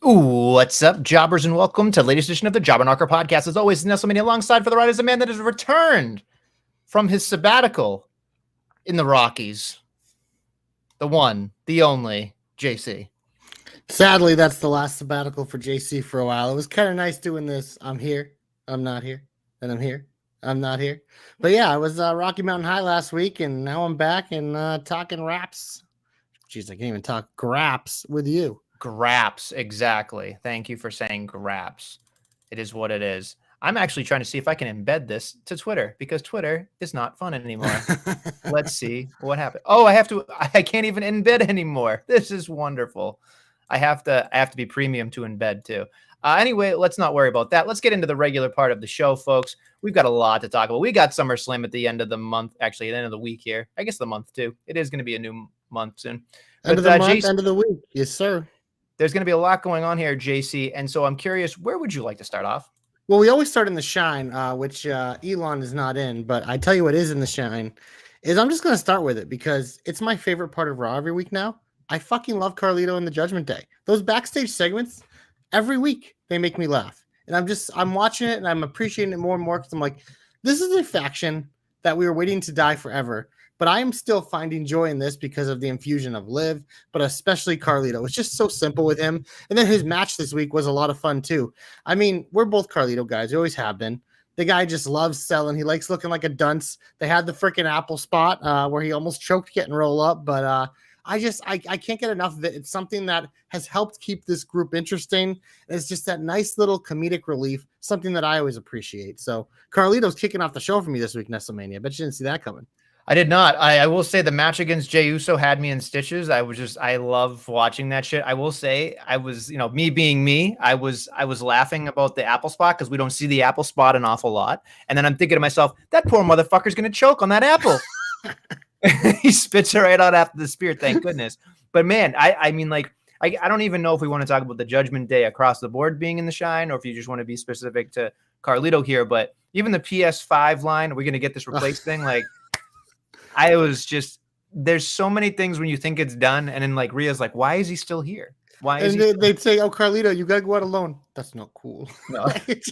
Ooh, what's up, jobbers, and welcome to the latest edition of the Jobber Knocker podcast. As always, Nestlemania alongside for the ride is a man that has returned from his sabbatical in the Rockies. The one, the only, JC. Sadly, that's the last sabbatical for JC for a while. It was kind of nice doing this. I'm here, I'm not here, and I'm here, I'm not here. But yeah, I was Rocky Mountain High last week, and now I'm back and talking raps. Jeez, I can't even talk graps with you. Graps, exactly. Thank you for saying graps. It is what it is. I'm actually trying to see if I can embed this to Twitter because Twitter is not fun anymore. Let's see what happened. Oh, I can't even embed anymore. This is wonderful. I have to be premium to embed too. Anyway, let's not worry about that. Let's get into the regular part of the show, folks. We've got a lot to talk about. We got Summerslam at the end of the month, actually, at the end of the week here. I guess the month too. It is going to be a new month soon. End of the month, end of the week. Yes, sir. There's going to be a lot going on here, JC. And so I'm curious, where would you like to start off? Well, we always start in the shine, which Elon is not in. But I tell you what is in the shine is I'm just going to start with it because it's my favorite part of Raw every week now. I fucking love Carlito and the Judgment Day. Those backstage segments, every week, they make me laugh. And I'm watching it and I'm appreciating it more and more because I'm like, this is a faction that we were waiting to die forever. But I am still finding joy in this because of the infusion of Liv, but especially Carlito. It's just so simple with him. And then his match this week was a lot of fun too. I mean, we're both Carlito guys. We always have been. The guy just loves selling. He likes looking like a dunce. They had the freaking Apple spot where he almost choked getting roll up. But I can't get enough of it. It's something that has helped keep this group interesting. It's just that nice little comedic relief, something that I always appreciate. So Carlito's kicking off the show for me this week, Nestlemania. I bet you didn't see that coming. I did not. I will say the match against Jey Uso had me in stitches. I love watching that shit. I will say I was, me being me, I was laughing about the Apple spot because we don't see the Apple spot an awful lot. And then I'm thinking to myself, that poor motherfucker's going to choke on that apple. He spits her right out after the spear. Thank goodness. But man, I mean, like, I don't even know if we want to talk about the Judgment Day across the board being in the shine or if you just want to be specific to Carlito here. But even the PS5 line, are we going to get this replaced thing? Like, I was just, there's so many things when you think it's done. And then like Rhea's like, why is he still here? Why is they'd say, oh, Carlito, you got to go out alone. That's not cool. No. It's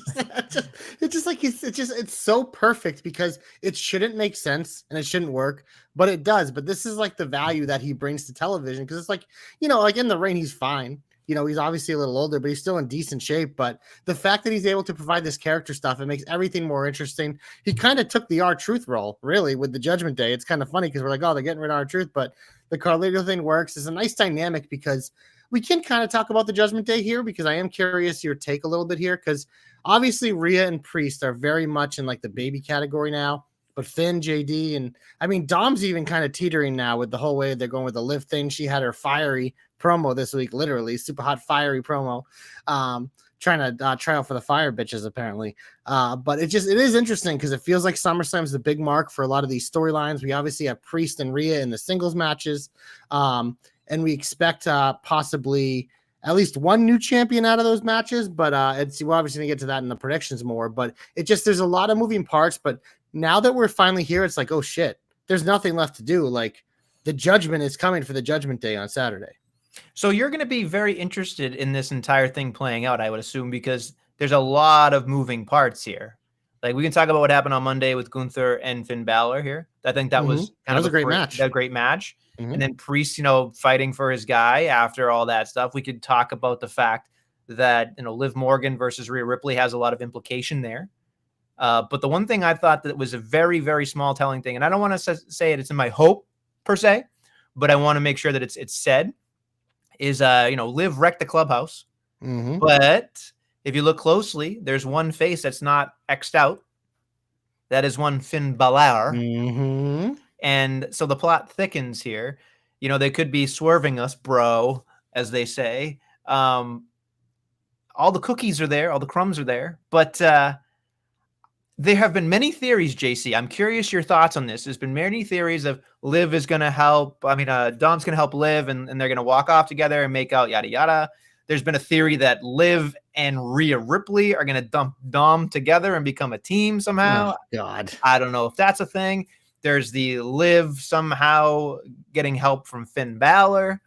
so perfect because it shouldn't make sense and it shouldn't work, but it does. But this is like the value that he brings to television. Cause it's like, like in the ring, he's fine. He's obviously a little older, but he's still in decent shape. But the fact that he's able to provide this character stuff, it makes everything more interesting. He kind of took the R-Truth role, really, with the Judgment Day. It's kind of funny because we're like, oh, they're getting rid of R-Truth, but the Carlito thing works. It's a nice dynamic because we can kind of talk about the Judgment Day here because I am curious your take a little bit here because obviously Rhea and Priest are very much in like the baby category now. But Finn, JD, and I mean, Dom's even kind of teetering now with the whole way they're going with the Liv thing. She had her fiery promo this week, literally super hot, fiery promo, trying to try out for the fire bitches apparently. But it is interesting because it feels like SummerSlam is the big mark for a lot of these storylines. We obviously have Priest and Rhea in the singles matches, and we expect possibly at least one new champion out of those matches. But we're obviously gonna get to that in the predictions more. But there's a lot of moving parts. But now that we're finally here, it's like, oh shit, there's nothing left to do. Like the judgment is coming for the Judgment Day on Saturday. So you're going to be very interested in this entire thing playing out, I would assume, because there's a lot of moving parts here. Like we can talk about what happened on Monday with Gunther and Finn Balor here. I think that was a great match. A great match. And then Priest, fighting for his guy after all that stuff. We could talk about the fact that, Liv Morgan versus Rhea Ripley has a lot of implication there. But the one thing I thought that was a very, very small telling thing, and I don't want to say it's in my hope per se, but I want to make sure that it's said, is Liv wrecked the clubhouse. But if you look closely, there's one face that's not X'd out. That is one Finn Balor. And so the plot thickens here. They could be swerving us, bro, as they say. All the cookies are there, all the crumbs are there, but there have been many theories, JC. I'm curious your thoughts on this. There's been many theories of Liv is going to help. Dom's going to help Liv, and they're going to walk off together and make out, yada, yada. There's been a theory that Liv and Rhea Ripley are going to dump Dom together and become a team somehow. Oh, God. I don't know if that's a thing. There's the Liv somehow getting help from Finn Balor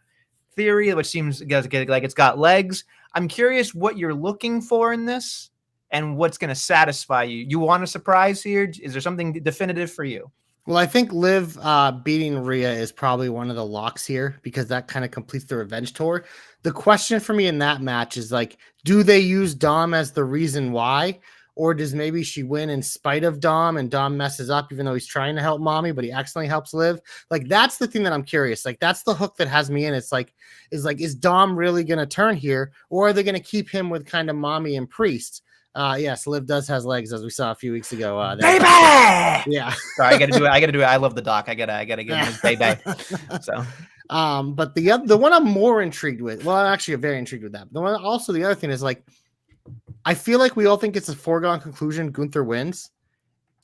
theory, which seems like it's got legs. I'm curious what you're looking for in this and what's going to satisfy you. You want a surprise here? Is there something definitive for you? Well, I think Liv beating Rhea is probably one of the locks here because that kind of completes the revenge tour. The question for me in that match is like, do they use Dom as the reason why? Or does maybe she win in spite of Dom and Dom messes up even though he's trying to help Mommy, but he accidentally helps Liv? Like, that's the thing that I'm curious. Like, that's the hook that has me in. It's like, is Dom really going to turn here? Or are they going to keep him with kind of Mommy and Priest? Yes, Liv does has legs, as we saw a few weeks ago. Baby! Yeah. Sorry, I got to do it. I got to do it. I love the doc. I gotta give him his baby. So, but the one I'm more intrigued with, well, I'm actually very intrigued with that. The one also, the other thing is like, I feel like we all think it's a foregone conclusion Gunther wins.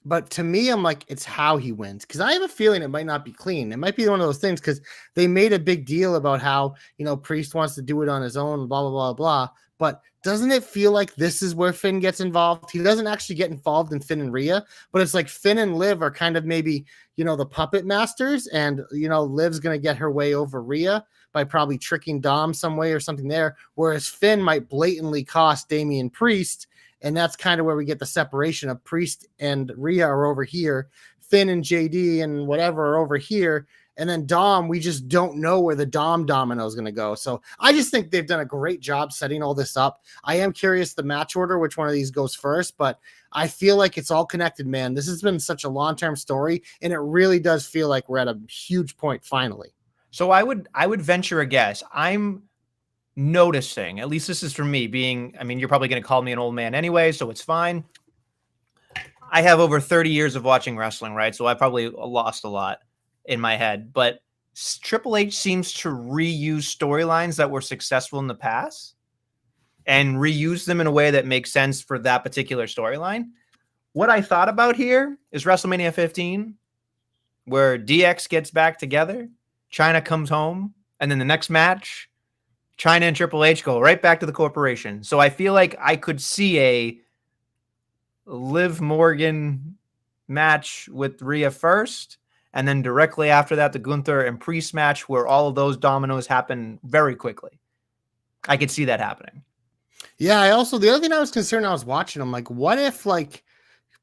But to me, I'm like, it's how he wins. Because I have a feeling it might not be clean. It might be one of those things because they made a big deal about how, Priest wants to do it on his own, blah, blah, blah, blah. But doesn't it feel like this is where Finn gets involved? He doesn't actually get involved in Finn and Rhea, but it's like Finn and Liv are kind of maybe, the puppet masters. And, Liv's going to get her way over Rhea by probably tricking Dom some way or something there. Whereas Finn might blatantly cost Damian Priest. And that's kind of where we get the separation of Priest and Rhea are over here. Finn and JD and whatever are over here. And then Dom, we just don't know where the Dom domino is going to go. So I just think they've done a great job setting all this up. I am curious the match order, which one of these goes first, but I feel like it's all connected, man. This has been such a long-term story, and it really does feel like we're at a huge point finally. So I would venture a guess. I'm noticing, at least this is for me being, I mean, you're probably going to call me an old man anyway, so it's fine. I have over 30 years of watching wrestling, right? So I probably lost a lot in my head, but Triple H seems to reuse storylines that were successful in the past and reuse them in a way that makes sense for that particular storyline. What I thought about here is WrestleMania 15, where DX gets back together, China comes home, and then the next match, China and Triple H go right back to the corporation. So I feel like I could see a Liv Morgan match with Rhea first, and then directly after that, the Gunther and Priest match where all of those dominoes happen very quickly. I could see that happening. Yeah, the other thing I was concerned, I was watching, I'm like, what if like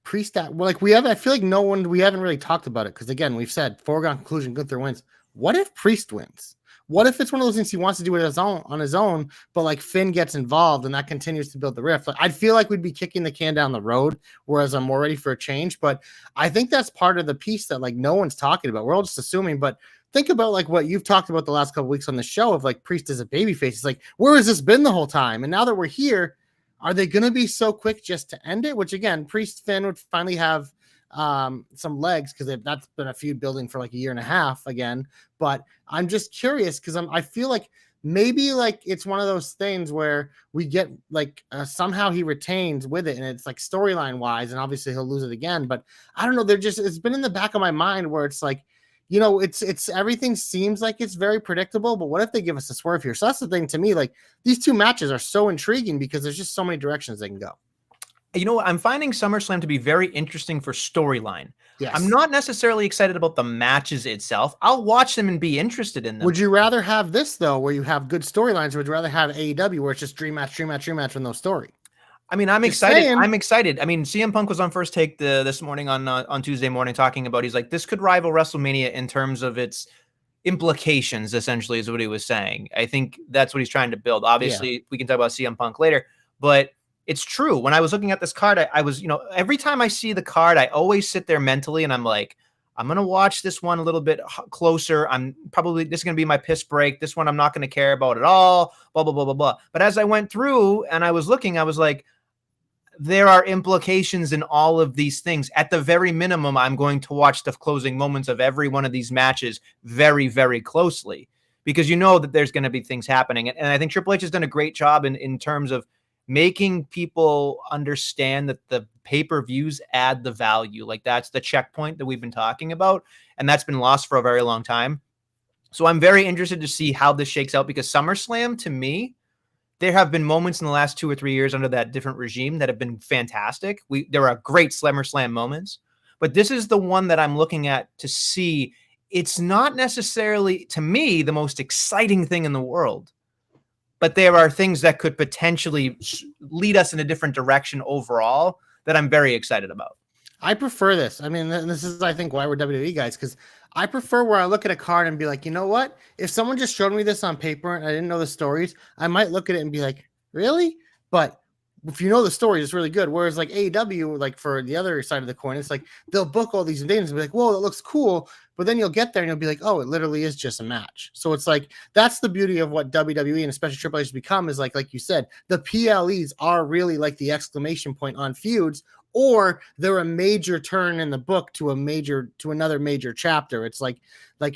Priest, I feel like we haven't really talked about it because again, we've said foregone conclusion, Gunther wins. What if Priest wins? What if it's one of those things he wants to do it on his own, but like Finn gets involved and that continues to build the rift? Like, I'd feel like we'd be kicking the can down the road, whereas I'm more ready for a change. But I think that's part of the piece that like no one's talking about. We're all just assuming, but think about like what you've talked about the last couple weeks on the show of like Priest as a babyface. It's like, where has this been the whole time? And now that we're here, are they going to be so quick just to end it? Which again, Priest Finn would finally have some legs because that's been a feud building for like a year and a half again. But I'm just curious because I feel like maybe like it's one of those things where we get like somehow he retains with it and it's like storyline wise, and obviously he'll lose it again. But I don't know. It's been in the back of my mind where it's like, it's everything seems like it's very predictable, but what if they give us a swerve here? So that's the thing to me. Like these two matches are so intriguing because there's just so many directions they can go. I'm finding SummerSlam to be very interesting for storyline. Yes. I'm not necessarily excited about the matches itself. I'll watch them and be interested in them. Would you rather have this, though, where you have good storylines, or would you rather have AEW where it's just dream match with no story? I mean, I'm excited. I'm excited. I mean, CM Punk was on First Take this morning on Tuesday morning talking about, he's like, this could rival WrestleMania in terms of its implications, essentially, is what he was saying. I think that's what he's trying to build. Obviously, we can talk about CM Punk later, but it's true. When I was looking at this card, I was, every time I see the card, I always sit there mentally and I'm like, I'm going to watch this one a little bit closer. This is going to be my piss break. This one I'm not going to care about at all, blah, blah, blah, blah, blah. But as I went through and I was looking, I was like, there are implications in all of these things. At the very minimum, I'm going to watch the closing moments of every one of these matches very, very closely because that there's going to be things happening. And I think Triple H has done a great job in terms of making people understand that the pay-per-views add the value. Like that's the checkpoint that we've been talking about. And that's been lost for a very long time. So I'm very interested to see how this shakes out because SummerSlam, to me, there have been moments in the last 2 or 3 years under that different regime that have been fantastic. There are great SummerSlam moments, but this is the one that I'm looking at to see. It's not necessarily, to me, the most exciting thing in the world, but there are things that could potentially lead us in a different direction overall that I'm very excited about. I prefer this. I mean, this is, I think, why we're WWE guys, because I prefer where I look at a card and be like, you know what? If someone just showed me this on paper and I didn't know the stories, I might look at it and be like, really? But if you know the story, it's really good. Whereas like AEW, like for the other side of the coin, it's like they'll book all these things and be like, whoa, that looks cool. But then you'll get there and you'll be like, oh, it literally is just a match. So it's like, that's the beauty of what WWE and especially Triple H has become, is like you said, the PLEs are really like the exclamation point on feuds, or they're a major turn in the book to another major chapter. It's like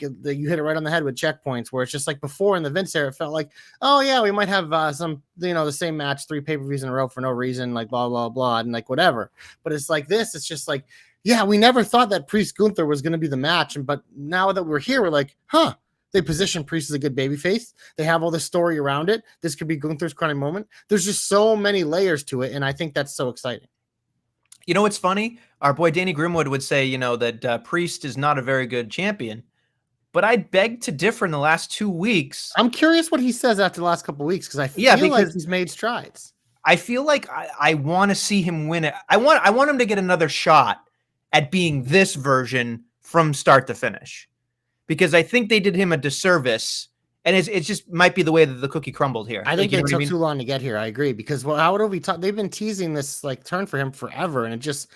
you hit it right on the head with checkpoints, where it's just like before in the Vince era, it felt like, oh yeah, we might have some, the same match 3 pay-per-views in a row for no reason, like blah, blah, blah, and like whatever. But it's like this, it's just like, yeah, we never thought that Priest Gunther was going to be the match. But now that we're here, we're like, huh, they position Priest as a good babyface. They have all this story around it. This could be Gunther's crowning moment. There's just so many layers to it. And I think that's so exciting. You know what's funny? Our boy Danny Grimwood would say, that Priest is not a very good champion. But I beg to differ in the last 2 weeks. I'm curious what he says after the last couple of weeks, because I feel like he's made strides. I feel like I want to see him win it. I want him to get another shot at being this version from start to finish, because I think they did him a disservice. And it just might be the way that the cookie crumbled here. I think it took too long to get here. I agree, because how would we talk? They've been teasing this like turn for him forever, and it just,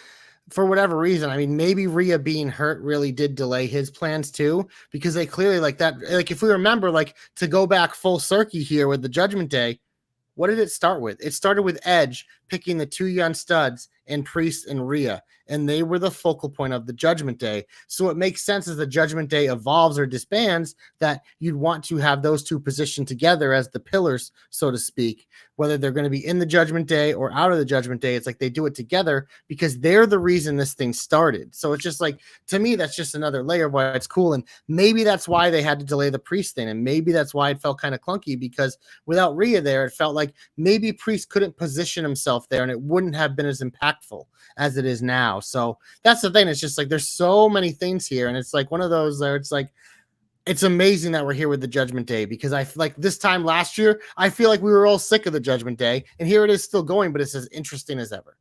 for whatever reason, I mean, maybe Rhea being hurt really did delay his plans too, because they clearly like that. Like if we remember, like to go back full circuit here with the Judgment Day, what did it start with? It started with Edge picking the 2 young studs and Priest and Rhea, and they were the focal point of the Judgment Day. So it makes sense as the Judgment Day evolves or disbands that you'd want to have those two positioned together as the pillars, so to speak, whether they're going to be in the Judgment Day or out of the Judgment Day. It's like they do it together because they're the reason this thing started. So it's just like, to me, that's just another layer of why it's cool. And maybe that's why they had to delay the Priest thing. And maybe that's why it felt kind of clunky, because without Rhea there, it felt like maybe Priest couldn't position himself there and it wouldn't have been as impactful as it is now. So that's the thing. It's just like there's so many things here, and it's like one of those where it's like it's amazing that we're here with the Judgment Day, because I feel like this time last year I feel like we were all sick of the Judgment Day, and here it is still going, but it's as interesting as ever.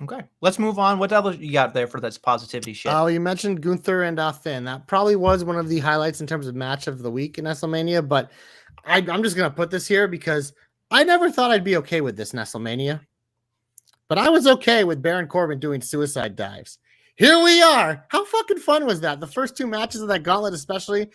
Okay, let's move on. What else you got there for this positivity shit? Oh, you mentioned Gunther and Finn. That probably was one of the highlights in terms of match of the week in Nestlemania, but I'm just gonna put this here because I never thought I'd be okay with this Nestlemania. But I was okay with Baron Corbin doing suicide dives. Here we are. How fucking fun was that? The first 2 matches of that gauntlet, especially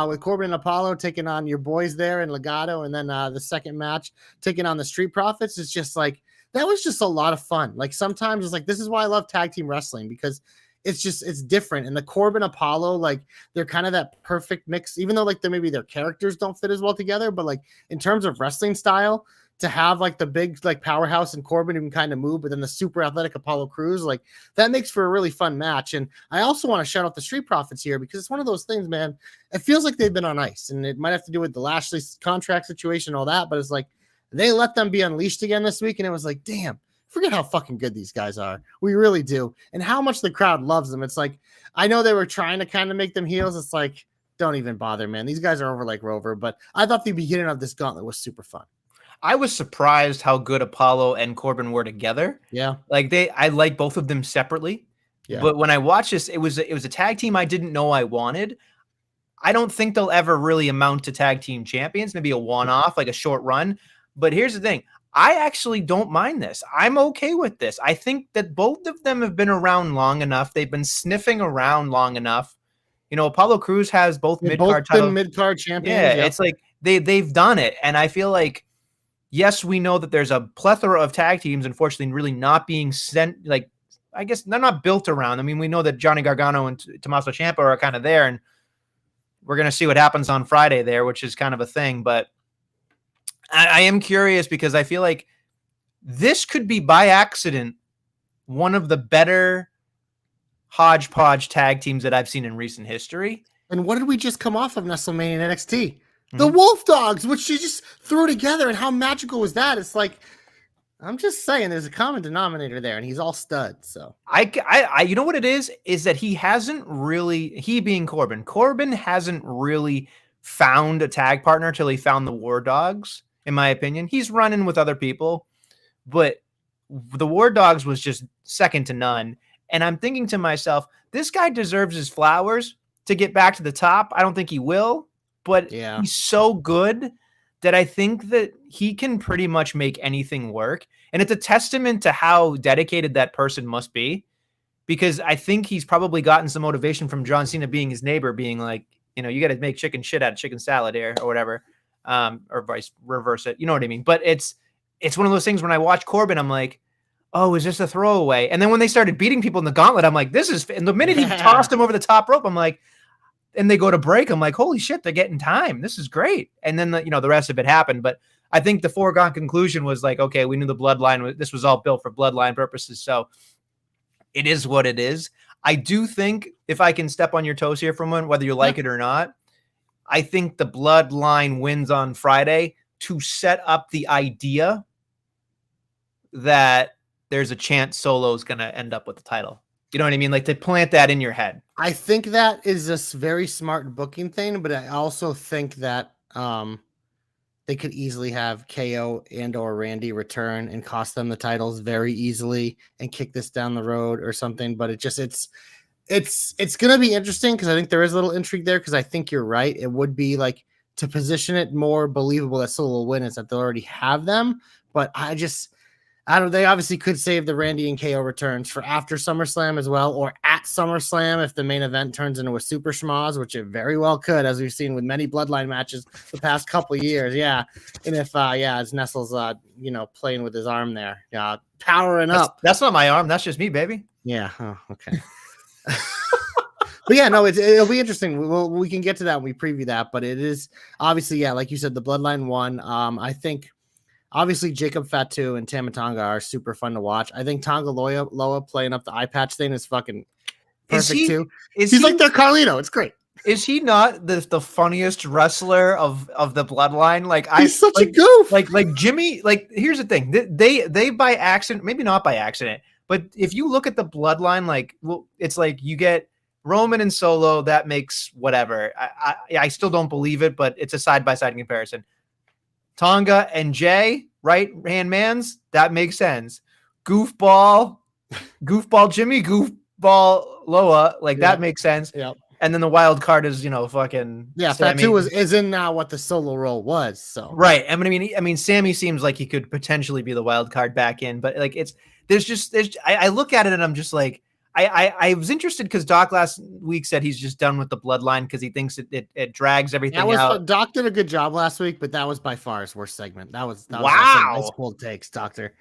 with Corbin and Apollo taking on your boys there in Legado, and then the second match taking on the Street Profits. It's just like, that was just a lot of fun. Like sometimes it's like, this is why I love tag team wrestling, because it's different. And the Corbin Apollo, like they're kind of that perfect mix, even though like maybe their characters don't fit as well together, but like in terms of wrestling style, to have like the big like powerhouse and Corbin who can kind of move, but then the super athletic Apollo Crews, like that makes for a really fun match. And I also want to shout out the Street Profits here, because it's one of those things, man. It feels like they've been on ice, and it might have to do with the Lashley contract situation and all that, but it's like they let them be unleashed again this week, and it was like, damn, forget how fucking good these guys are. We really do. And how much the crowd loves them. It's like, I know they were trying to kind of make them heels. It's like, don't even bother, man. These guys are over like Rover, but I thought the beginning of this gauntlet was super fun. I was surprised how good Apollo and Corbin were together. Yeah. Like I like both of them separately. Yeah. But when I watched this, it was a tag team I didn't know I wanted. I don't think they'll ever really amount to tag team champions, maybe a one-off, like a short run. But here's the thing. I actually don't mind this. I'm okay with this. I think that both of them have been around long enough. They've been sniffing around long enough. Apollo Crews has both mid-card titles. Mid-card champions. Yeah, it's like they've done it. And I feel like, yes, we know that there's a plethora of tag teams, unfortunately, really not being sent. Like, I guess they're not built around. I mean, we know that Johnny Gargano and Tommaso Ciampa are kind of there, and we're going to see what happens on Friday there, which is kind of a thing. But I am curious, because I feel like this could be by accident one of the better hodgepodge tag teams that I've seen in recent history. And what did we just come off of Nestlemania and NXT? The Wolf Dogs, which she just threw together, and how magical was that? It's like, I'm just saying, there's a common denominator there, and he's all studs. So I you know what it is that he hasn't really, he being Corbin hasn't really found a tag partner till he found the War Dogs. in my opinion. He's running with other people, but the War Dogs was just second to none. And I'm thinking to myself, this guy deserves his flowers to get back to the top. I don't think he will, but he's so good that I think that he can pretty much make anything work. And it's a testament to how dedicated that person must be, because I think he's probably gotten some motivation from John Cena being his neighbor, being like, you know, you got to make chicken shit out of chicken salad here or whatever, or reverse it. You know what I mean? But it's one of those things when I watch Corbin, I'm like, oh, is this a throwaway? And then when they started beating people in the gauntlet, I'm like, this is, and the minute he tossed him over the top rope, I'm like, and they go to break, I'm like, holy shit, they're getting time. This is great. And then, the rest of it happened. But I think the foregone conclusion was like, okay, we knew the bloodline, this was all built for bloodline purposes. So it is what it is. I do think, if I can step on your toes here for a moment, whether you like it or not, I think the bloodline wins on Friday to set up the idea that there's a chance Solo's going to end up with the title. You know what I mean? Like, to plant that in your head. I think that is a very smart booking thing, but I also think that they could easily have KO and or Randy return and cost them the titles very easily and kick this down the road or something. But it's going to be interesting, because I think there is a little intrigue there, because I think you're right. It would be like, to position it more believable that Solo will win, is that they'll already have them. But they obviously could save the Randy and KO returns for after SummerSlam as well, or at SummerSlam if the main event turns into a super schmoz, which it very well could, as we've seen with many bloodline matches the past couple of years. Yeah. And if, as Nestle's, playing with his arm there, powering up. That's not my arm. That's just me, baby. Yeah. Oh, okay. But yeah, no, it'll be interesting. We can get to that when we preview that, but it is obviously, like you said, the bloodline won. I think, obviously, Jacob Fatu and Tama Tonga are super fun to watch. I think Tonga Loa playing up the eye patch thing is fucking perfect too. He's like their Carlito. It's great. Is he not the funniest wrestler of the bloodline? Like, he's such a goof. Like Jimmy. Like, here's the thing. They by accident, maybe not by accident, but if you look at the bloodline, like, well, it's like you get Roman and Solo. That makes whatever. I still don't believe it, but it's a side-by-side comparison. Tonga and Jay, right hand mans, that makes sense. Goofball Jimmy, goofball Loa, like that makes sense. Yep. And then the wild card is, fucking Fatu is in now what the Solo role was. So right. I mean, Sammy seems like he could potentially be the wild card back in, but like I look at it and I'm just like, I was interested because Doc last week said he's just done with the bloodline because he thinks it drags everything out. Doc did a good job last week, but that was by far his worst segment. That was wow. Nice cold takes, Doctor.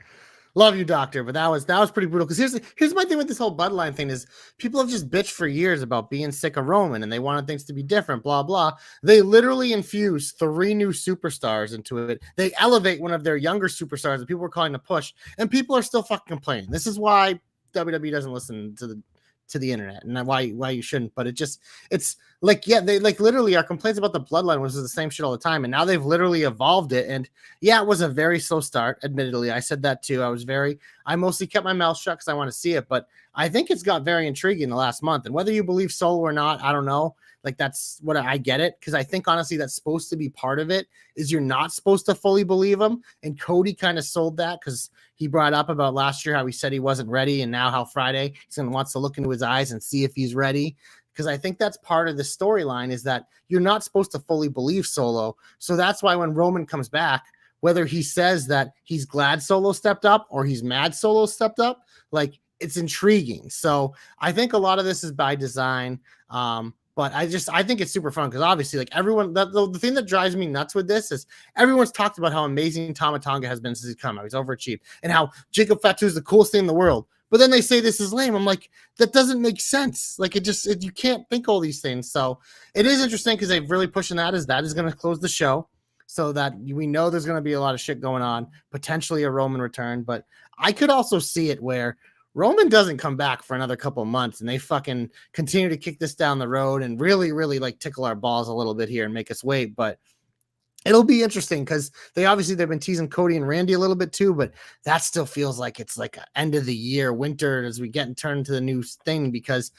Love you, Doctor, but that was pretty brutal. Because here's my thing with this whole bloodline thing is people have just bitched for years about being sick of Roman and they wanted things to be different, blah blah. They literally infuse 3 new superstars into it. They elevate one of their younger superstars that people were calling to push, and people are still fucking complaining. This is why WWE doesn't listen to the internet, and why you shouldn't. But it's like, they like literally our complaints about the bloodline was the same shit all the time, and now they've literally evolved it. And it was a very slow start, admittedly. I said that too. I mostly kept my mouth shut because I want to see it, but I think it's got very intriguing the last month. And whether you believe Solo or not, I don't know. Like, that's what I get it, because I think honestly that's supposed to be part of it, is you're not supposed to fully believe him. And Cody kind of sold that, because he brought up about last year how he said he wasn't ready, and now how Friday he's going to wants to look into his eyes and see if he's ready. Because I think that's part of the storyline, is that you're not supposed to fully believe Solo. So that's why when Roman comes back, whether he says that he's glad Solo stepped up or he's mad Solo stepped up, like, it's intriguing. So I think a lot of this is by design. But I think it's super fun because obviously, like, everyone, the thing that drives me nuts with this is everyone's talked about how amazing Tama Tonga has been since he's come out. He's overachieved, and how Jacob Fatu is the coolest thing in the world. But then they say this is lame. I'm like, that doesn't make sense. Like, you can't think all these things. So it is interesting because they've really pushing that is going to close the show, so that we know there's going to be a lot of shit going on, potentially a Roman return. But I could also see it where Roman doesn't come back for another couple of months and they fucking continue to kick this down the road and really, really like tickle our balls a little bit here and make us wait. But it'll be interesting because they've been teasing Cody and Randy a little bit too, but that still feels like it's like an end of the year winter as we get and turn to the new thing, because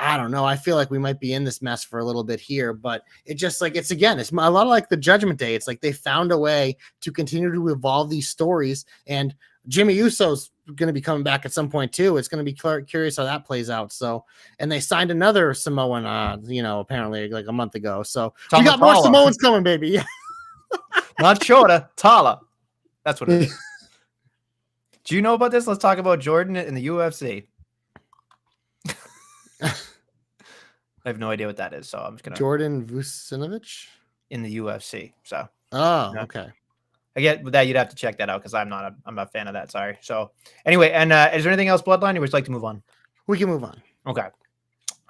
I don't know. I feel like we might be in this mess for a little bit here, but it just like it's a lot of like the Judgment Day. It's like they found a way to continue to evolve these stories, and Jimmy Uso's going to be coming back at some point too. It's going to be curious how that plays out. So, and they signed another Samoan, apparently like a month ago. So we got more Samoans coming, baby. Yeah, not Shorta, Tala. That's what it is. Do you know about this? Let's talk about Jordan in the UFC. I have no idea what that is, so I'm just gonna Jordan Vucinovic in the UFC. So okay. I get that you'd have to check that out because I'm not a fan of that. Sorry. So anyway, and is there anything else, Bloodline, you would like to move on? We can move on. Okay.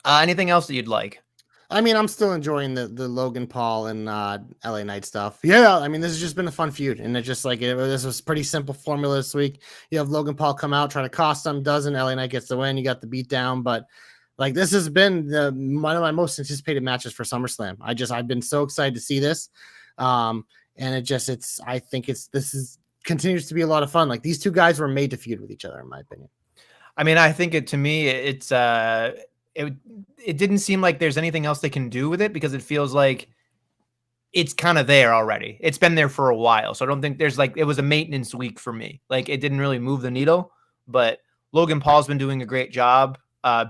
Anything else that you'd like? I mean, I'm still enjoying the Logan Paul and LA Knight stuff. Yeah, I mean, this has just been a fun feud, and it's just like this was pretty simple formula this week. You have Logan Paul come out, try to cost him, doesn't. LA Knight gets the win. You got the beat down, but like this has been one of my most anticipated matches for SummerSlam. I've been so excited to see this, and I think this continues to be a lot of fun. Like these two guys were made to feud with each other, in my opinion. I mean, I think it didn't seem like there's anything else they can do with it because it feels like it's kind of there already. It's been there for a while, so I don't think there's like it was a maintenance week for me. Like it didn't really move the needle, but Logan Paul's been doing a great job.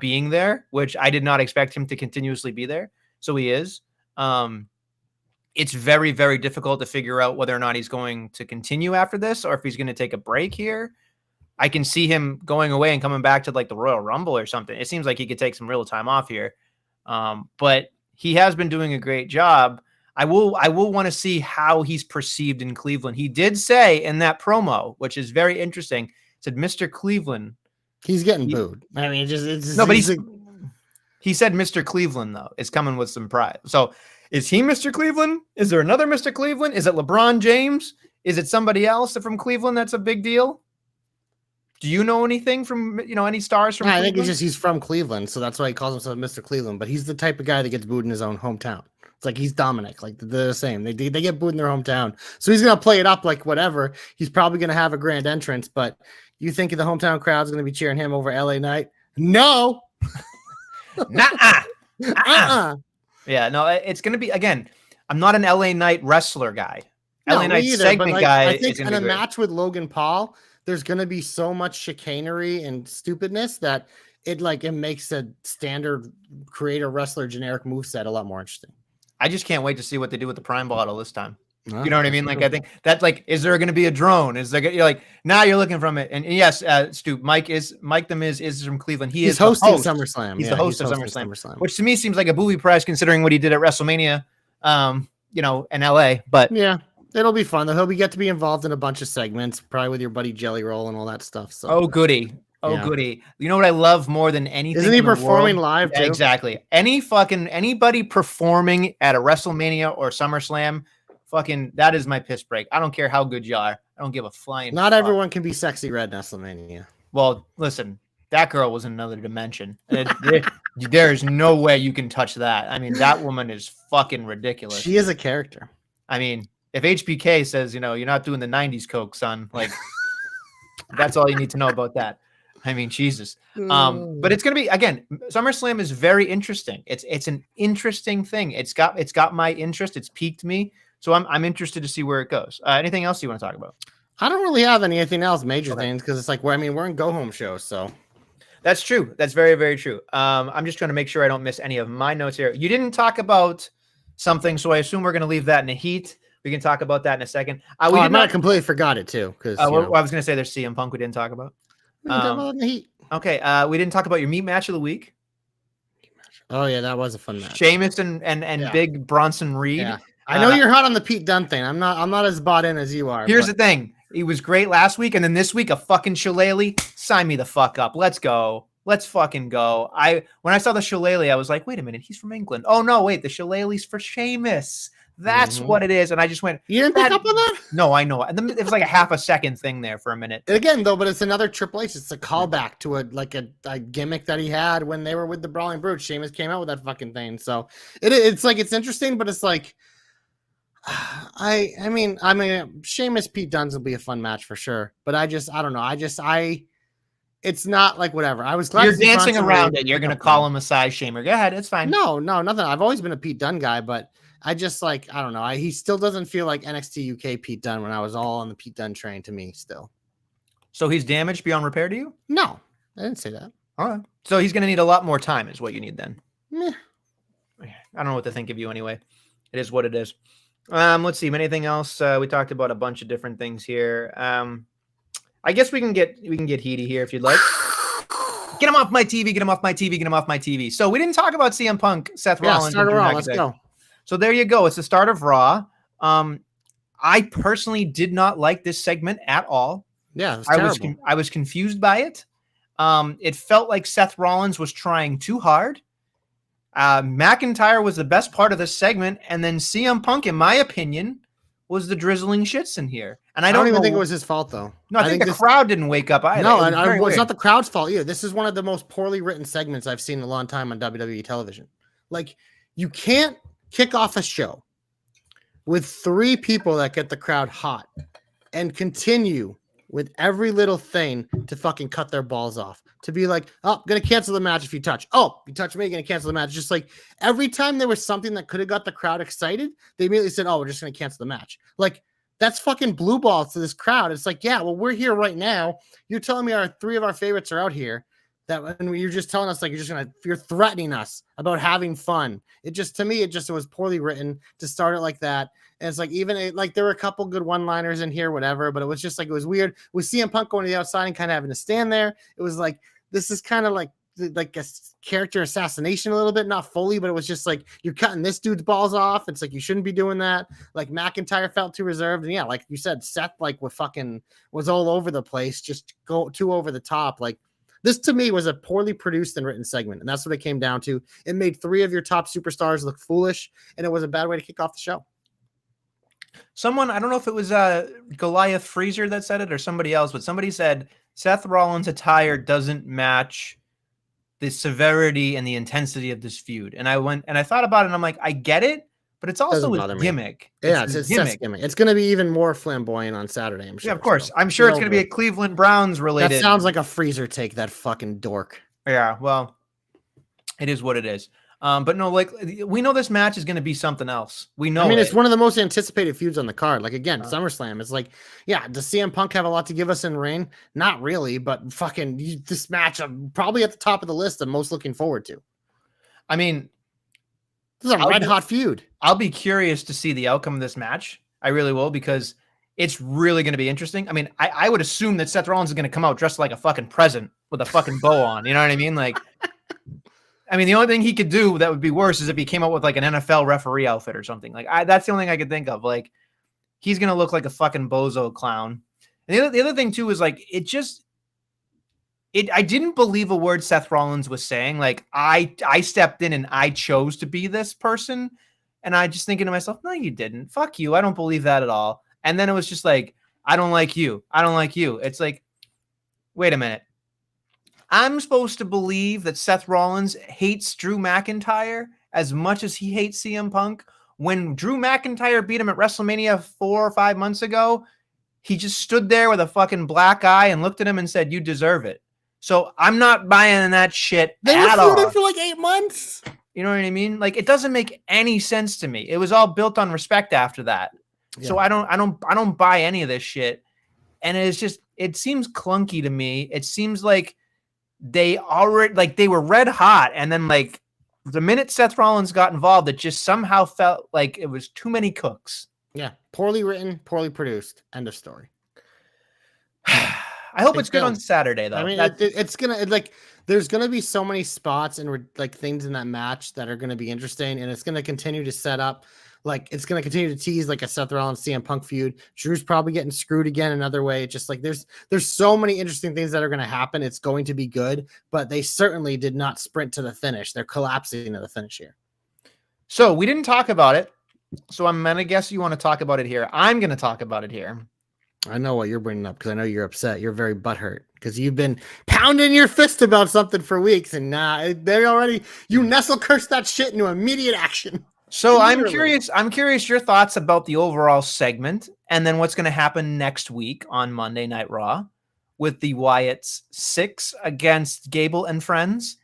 Being there, which I did not expect him to continuously be there. So he is. It's very, very difficult to figure out whether or not he's going to continue after this or if he's going to take a break here. I can see him going away and coming back to like the Royal Rumble or something. It seems like he could take some real time off here. But he has been doing a great job. I will want to see how he's perceived in Cleveland. He did say in that promo, which is very interesting, said, Mr. Cleveland, he's getting booed. I mean, he said Mr. Cleveland, though, is coming with some pride. So is he Mr. Cleveland? Is there another Mr. Cleveland? Is it LeBron James? Is it somebody else from Cleveland that's a big deal? Do you know anything from, any stars from Cleveland? I think he's from Cleveland, so that's why he calls himself Mr. Cleveland. But he's the type of guy that gets booed in his own hometown. It's like he's Dominic. Like they're the same. They get booed in their hometown. So he's going to play it up like whatever. He's probably going to have a grand entrance, but you think the hometown crowd's going to be cheering him over LA Knight? No. Nuh-uh. Yeah, no, it's going to be, again, I'm not an LA Knight wrestler guy. LA Knight segment guy. I think in a match with Logan Paul, there's going to be so much chicanery and stupidness that it makes a standard creator wrestler generic moveset a lot more interesting. I just can't wait to see what they do with the Prime bottle this time. You know what I mean? Like, I think that is there going to be a drone? Is there, now you're looking from it. And yes, Stu, Mike the Miz is from Cleveland. He's hosting SummerSlam. He's the host of SummerSlam, which to me seems like a booby prize considering what he did at WrestleMania, in LA. But yeah, it'll be fun. He'll get to be involved in a bunch of segments, probably with your buddy Jelly Roll and all that stuff. So, goody. Goody. You know what I love more than anything? Isn't he performing live too? Exactly. Anybody performing at a WrestleMania or SummerSlam, that is my piss break. I don't care how good you are. I don't give a flying Not everyone can be sexy red Nestlemania. Well, listen, that girl was in another dimension. There is no way you can touch that. I mean, that woman is fucking ridiculous. She is a character. I mean, if HBK says, you're not doing the 90s coke, son, that's all you need to know about that. I mean, Jesus. But it's going to be, again, SummerSlam is very interesting. It's an interesting thing. It's got my interest. It's piqued me. So I'm interested to see where it goes. Anything else you want to talk about? I don't really have anything else major things because it's like, we're in go home shows. So that's true. That's very, very true. I'm just trying to make sure I don't miss any of my notes here. You didn't talk about something, so I assume we're going to leave that in the heat. We can talk about that in a second. I completely forgot it too. Because I was going to say there's CM Punk we didn't talk about. Okay, we didn't talk about your meat match of the week. Oh yeah, that was a fun match. Sheamus and Big Bronson Reed. Yeah. I know you're hot on the Pete Dunne thing. I'm not as bought in as you are. Here's the thing. He was great last week, and then this week a fucking shillelagh. Sign me the fuck up. Let's go. Let's fucking go. When I saw the shillelagh, I was like, wait a minute, he's from England. Oh no, wait, the shillelagh's for Sheamus. That's what it is. And I just went, you didn't pick up on that? No, I know. And then it was like a half a second thing there for a minute. Again, though, but it's another Triple H. It's a callback to a gimmick that he had when they were with the Brawling Brutes. Sheamus came out with that fucking thing. So it's interesting, but it's like, I mean, Sheamus Pete Dunne will be a fun match for sure. But I don't know. it's not like whatever. I was glad You're to see dancing Bronson around Reed it. You're pick gonna up call win. him a size shamer. Go ahead, it's fine. No, nothing. I've always been a Pete Dunne guy, but I just like I don't know. He still doesn't feel like NXT UK Pete Dunne when I was all on the Pete Dunne train to me still. So he's damaged beyond repair to you? No, I didn't say that. All right. So he's gonna need a lot more time, is what you need then. Meh. I don't know what to think of you anyway. It is what it is. Let's see. Anything else? We talked about a bunch of different things here. I guess we can get heaty here if you'd like. Get him off my TV. Get him off my TV. Get him off my TV. So we didn't talk about CM Punk, Seth Rollins. Start Raw. Let's go. So there you go. It's the start of Raw. I personally did not like this segment at all. Yeah, it was terrible. I was confused by it. It felt like Seth Rollins was trying too hard. McIntyre was the best part of this segment, and then CM Punk, in my opinion, was the drizzling shits in here. And I don't even think it was his fault, though. No, I think the crowd didn't wake up either. No, it's not the crowd's fault either. This is one of the most poorly written segments I've seen in a long time on WWE television. Like, you can't kick off a show with 3 people that get the crowd hot and continue with every little thing to fucking cut their balls off. To be like, oh, gonna cancel the match if you touch. Oh, you touch me, gonna cancel the match. Just like every time there was something that could have got the crowd excited, they immediately said, oh, we're just gonna cancel the match. Like, that's fucking blue balls to this crowd. It's like, yeah, well, we're here right now. You're telling me 3 of our favorites are out here. And you're just telling us like you're threatening us about having fun. It just, to me, it was poorly written to start it like that. And it's like, like there were a couple good one-liners in here, whatever, but it was just like, it was weird. With CM Punk going to the outside and kind of having to stand there, it was like, this is kind of like a character assassination a little bit, not fully, but it was just like, you're cutting this dude's balls off. It's like, you shouldn't be doing that. Like McIntyre felt too reserved. And yeah, like you said, Seth was all over the place, just go too over the top. Like, this to me was a poorly produced and written segment, and that's what it came down to. It made 3 of your top superstars look foolish, and it was a bad way to kick off the show. Someone, I don't know if it was Goliath Freezer that said it or somebody else, but somebody said Seth Rollins' attire doesn't match the severity and the intensity of this feud. And I thought about it, and I'm like, I get it, but it's also a gimmick. Yeah, it's gimmick. It's going to be even more flamboyant on Saturday, I'm sure. Yeah, of course. So I'm sure it's going to be a Cleveland Browns related. That sounds like a Freezer take, that fucking dork. Yeah, well, it is what it is. But no, like, we know this match is going to be something else. We know. I mean, it's one of the most anticipated feuds on the card. Like, again, Summerslam. It's like, yeah, does CM Punk have a lot to give us in ring? Not really, but fucking this match, I'm probably at the top of the list I'm most looking forward to. I mean, this is a red hot feud. I'll be curious to see the outcome of this match. I really will, because it's really going to be interesting. I mean, I would assume that Seth Rollins is going to come out dressed like a fucking present with a fucking bow on. You know what I mean? Like, I mean, the only thing he could do that would be worse is if he came out with like an NFL referee outfit or something. Like, that's the only thing I could think of. Like, he's going to look like a fucking bozo clown. And the other thing too is like, I didn't believe a word Seth Rollins was saying. Like, I stepped in and I chose to be this person. And I just thinking to myself, no, you didn't. Fuck you. I don't believe that at all. And then it was just like, I don't like you. I don't like you. It's like, wait a minute. I'm supposed to believe that Seth Rollins hates Drew McIntyre as much as he hates CM Punk. When Drew McIntyre beat him at WrestleMania 4 or 5 months ago, he just stood there with a fucking black eye and looked at him and said, you deserve it. So I'm not buying that shit at all. They were feuding for like 8 months. You know what I mean? Like, it doesn't make any sense to me. It was all built on respect after that. Yeah. So I don't buy any of this shit. And it seems clunky to me. It seems like they were red hot. And then like the minute Seth Rollins got involved, it just somehow felt like it was too many cooks. Yeah. Poorly written, poorly produced. End of story. I hope it's good on Saturday, though. I mean, it's gonna there's gonna be so many spots and like things in that match that are gonna be interesting, and it's gonna continue to set up. Like, it's gonna continue to tease like a Seth Rollins CM Punk feud. Drew's probably getting screwed again another way. Just like there's so many interesting things that are gonna happen. It's going to be good, but they certainly did not sprint to the finish. They're collapsing to the finish here. So we didn't talk about it. So I'm gonna guess you want to talk about it here. I'm gonna talk about it here. I know what you're bringing up because I know you're upset. You're very butthurt because you've been pounding your fist about something for weeks, and you nestle curse that shit into immediate action. So literally. I'm curious your thoughts about the overall segment, and then what's going to happen next week on Monday Night Raw. with the Wyatts, 6 against Gable and friends.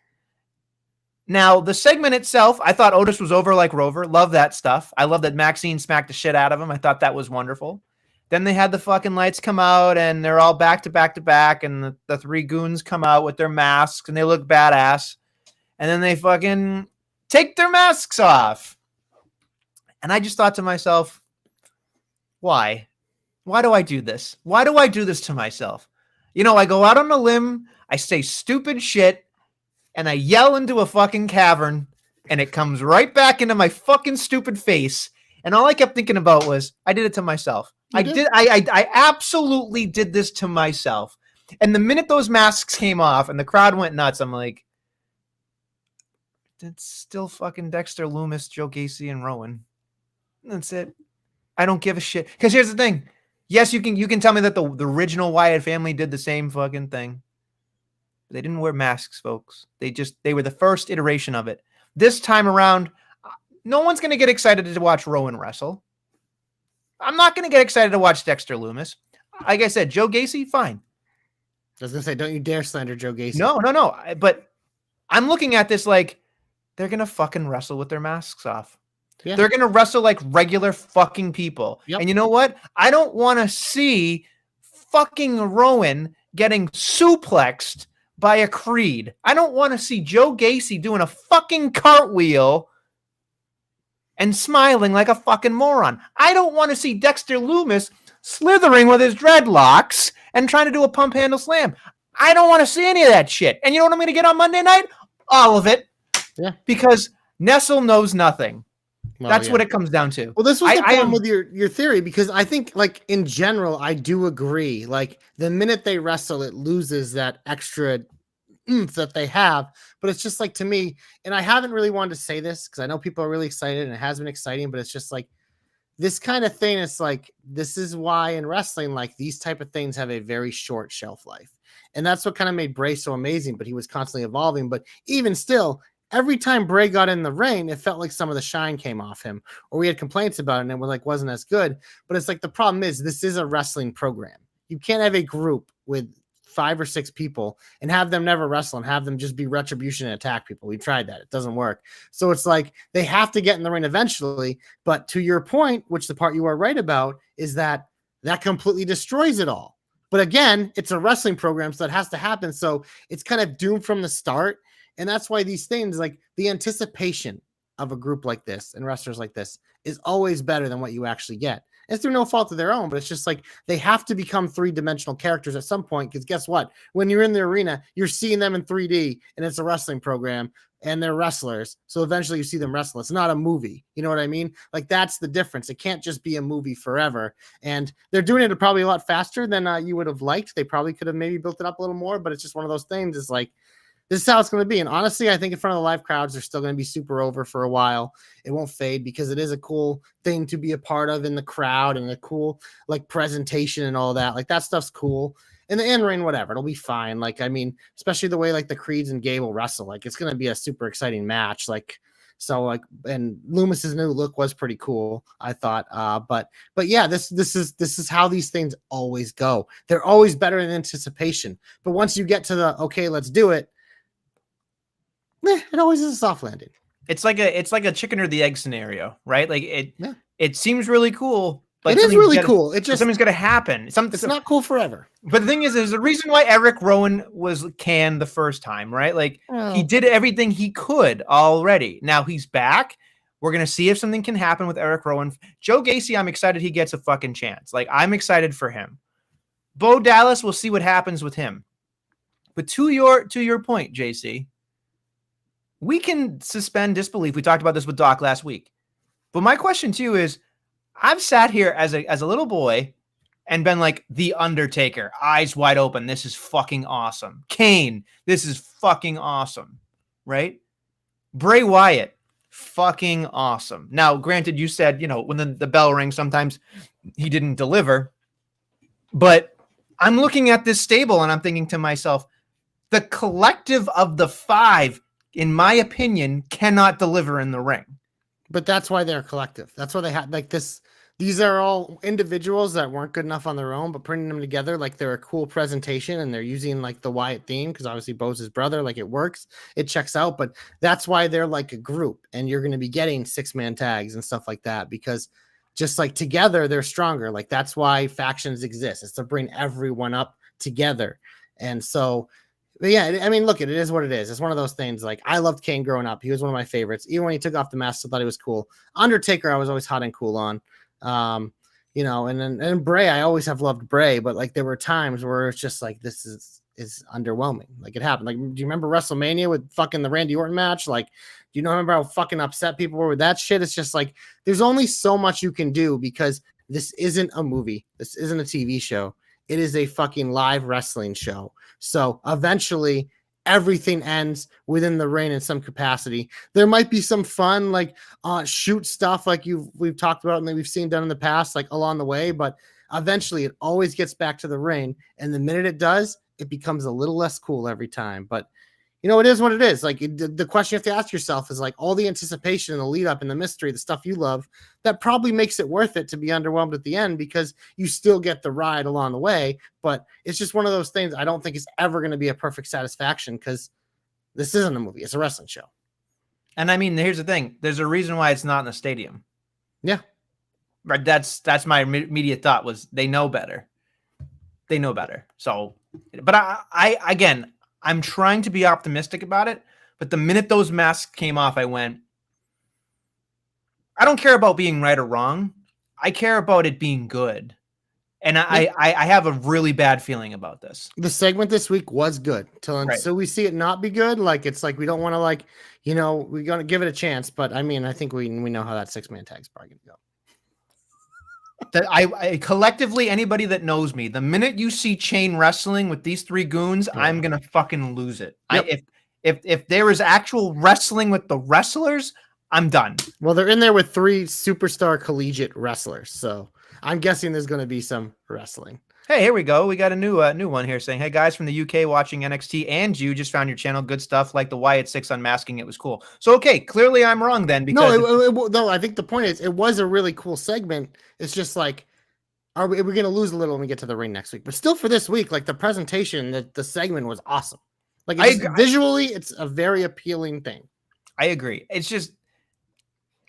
Now, the segment itself, I thought Otis was over like Rover. Love that stuff. I love that Maxine smacked the shit out of him. I thought that was wonderful. Then they had the fucking lights come out, and they're all back to back to back, and the 3 goons come out with their masks, and they look badass. And then they fucking take their masks off. And I just thought to myself, why? Why do I do this? Why do I do this to myself? You know, I go out on a limb, I say stupid shit, and I yell into a fucking cavern, and it comes right back into my fucking stupid face. And all I kept thinking about was, I did it to myself. I absolutely did this to myself. And the minute those masks came off and the crowd went nuts, I'm like, it's still fucking Dexter Lumis, Joe Gacy, and Rowan. That's it. I don't give a shit. Because here's the thing. Yes, you can tell me that the original Wyatt family did the same fucking thing. They didn't wear masks, folks. They were the first iteration of it. This time around, no one's going to get excited to watch Rowan wrestle. I'm not going to get excited to watch Dexter Lumis. Like I said, Joe Gacy, fine. I was going to say, don't you dare slander Joe Gacy. No. But I'm looking at this like they're going to fucking wrestle with their masks off. Yeah. They're going to wrestle like regular fucking people. Yep. And you know what? I don't want to see fucking Rowan getting suplexed by a Creed. I don't want to see Joe Gacy doing a fucking cartwheel and smiling like a fucking moron. I don't want to see Dexter Lumis slithering with his dreadlocks and trying to do a pump handle slam. I don't want to see any of that shit. And you know what I'm going to get on Monday night? All of it. Yeah. Because Nestle knows nothing. Well, that's what it comes down to. Well, this was the problem with your theory, because I think, like, in general, I do agree. Like, the minute they wrestle, it loses that extra oomph that they have. But it's just like, to me, and I haven't really wanted to say this because I know people are really excited and it has been exciting, but it's just like this kind of thing. It's like, this is why in wrestling, like, these type of things have a very short shelf life. And that's what kind of made Bray so amazing, but he was constantly evolving. But even still, every time Bray got in the ring, it felt like some of the shine came off him, or we had complaints about it and it was like, wasn't as good. But it's like, the problem is, this is a wrestling program. You can't have a group with 5 or 6 people and have them never wrestle and have them just be retribution and attack people. We tried that. It doesn't work. So it's like, they have to get in the ring eventually. But to your point, which the part you are right about, is that completely destroys it all. But again, it's a wrestling program, so that has to happen. So it's kind of doomed from the start. And that's why these things, like the anticipation of a group like this and wrestlers like this, is always better than what you actually get. It's through no fault of their own, but it's just like, they have to become 3-dimensional characters at some point. Because guess what? When you're in the arena, you're seeing them in 3D, and it's a wrestling program and they're wrestlers. So eventually you see them wrestle. It's not a movie. You know what I mean? Like, that's the difference. It can't just be a movie forever. And they're doing it probably a lot faster than you would have liked. They probably could have maybe built it up a little more, but it's just one of those things. It's like, this is how it's going to be. And honestly, I think in front of the live crowds, they're still going to be super over for a while. It won't fade, because it is a cool thing to be a part of in the crowd, and a cool, like, presentation and all that. Like, that stuff's cool. In the in-ring, whatever, it'll be fine. Like, I mean, especially the way, like, the Creeds and Gable wrestle, like, it's going to be a super exciting match. Like, so, like, and Loomis's new look was pretty cool, I thought. But yeah, this is how these things always go. They're always better in anticipation. But once you get to the, okay, let's do it, it always is a soft landing. It's like a chicken or the egg scenario, right? Like, it seems really cool. But it is really cool. It just, something's going to happen. It's not cool forever. But the thing is, there's a reason why Eric Rowan was canned the first time, right? Like, he did everything he could already. Now he's back. We're going to see if something can happen with Eric Rowan. Joe Gacy, I'm excited he gets a fucking chance. Like, I'm excited for him. Bo Dallas, we'll see what happens with him. But to your point, JC, we can suspend disbelief. We talked about this with Doc last week. But my question to you is, I've sat here as a little boy and been like, The Undertaker, eyes wide open. This is fucking awesome. Kane, this is fucking awesome. Right? Bray Wyatt, fucking awesome. Now, granted, you said, when the bell rings, sometimes he didn't deliver. But I'm looking at this stable and I'm thinking to myself, the collective of the 5, in my opinion, cannot deliver in the ring. But that's why they're collective. That's why they have, like, this These are all individuals that weren't good enough on their own, but putting them together like they're a cool presentation, and they're using like the Wyatt theme because obviously Bo's his brother, like it works, it checks out. But that's why they're like a group, and you're going to be getting 6-man tags and stuff like that because just like together they're stronger. Like that's why factions exist. It's to bring everyone up together. And so but yeah, I mean, look, it is what it is. It's one of those things. Like I loved Kane growing up. He was one of my favorites. Even when he took off the mask, I thought he was cool. Undertaker, I was always hot and cool on. You know, and Bray, I always have loved Bray, but like there were times where it's just like this is underwhelming. Like it happened. Like, do you remember WrestleMania with fucking the Randy Orton match? Like, do you know remember how fucking upset people were with that shit? It's just like there's only so much you can do because this isn't a movie. This isn't a TV show. It is a fucking live wrestling show. So eventually everything ends within the ring in some capacity. There might be some fun, like shoot stuff like we've talked about and that we've seen done in the past, like along the way, but eventually it always gets back to the ring. And the minute it does, it becomes a little less cool every time. But you know, it is what it is. Like the question you have to ask yourself is like all the anticipation and the lead up and the mystery, the stuff you love, that probably makes it worth it to be underwhelmed at the end because you still get the ride along the way. But it's just one of those things I don't think is ever going to be a perfect satisfaction because this isn't a movie. It's a wrestling show. And I mean, here's the thing. There's a reason why it's not in a stadium. Yeah. Right. That's my immediate thought was they know better. They know better. So, but I again, I'm trying to be optimistic about it, but the minute those masks came off, I went, I don't care about being right or wrong. I care about it being good. And I have a really bad feeling about this. The segment this week was good. Right. So we see it not be good. Like, it's like, we don't want to like, you know, we're going to give it a chance. But I mean, I think we know how that 6-man tag is probably going to go. That I collectively, anybody that knows me, the minute you see chain wrestling with these three goons, I'm gonna fucking lose it. Yep. If there is actual wrestling with the wrestlers, I'm done. Well, they're in there with 3 superstar collegiate wrestlers, so I'm guessing there's going to be some wrestling. Hey, here we go. We got a new one here saying, "Hey guys from the UK watching NXT, and you just found your channel. Good stuff. Like the Wyatt 6 unmasking. It was cool." So okay, clearly I'm wrong then. Because no, I think the point is it was a really cool segment. It's just like, are we going to lose a little when we get to the ring next week? But still, for this week, like the presentation, the segment was awesome. Like visually, it's a very appealing thing. I agree. It's just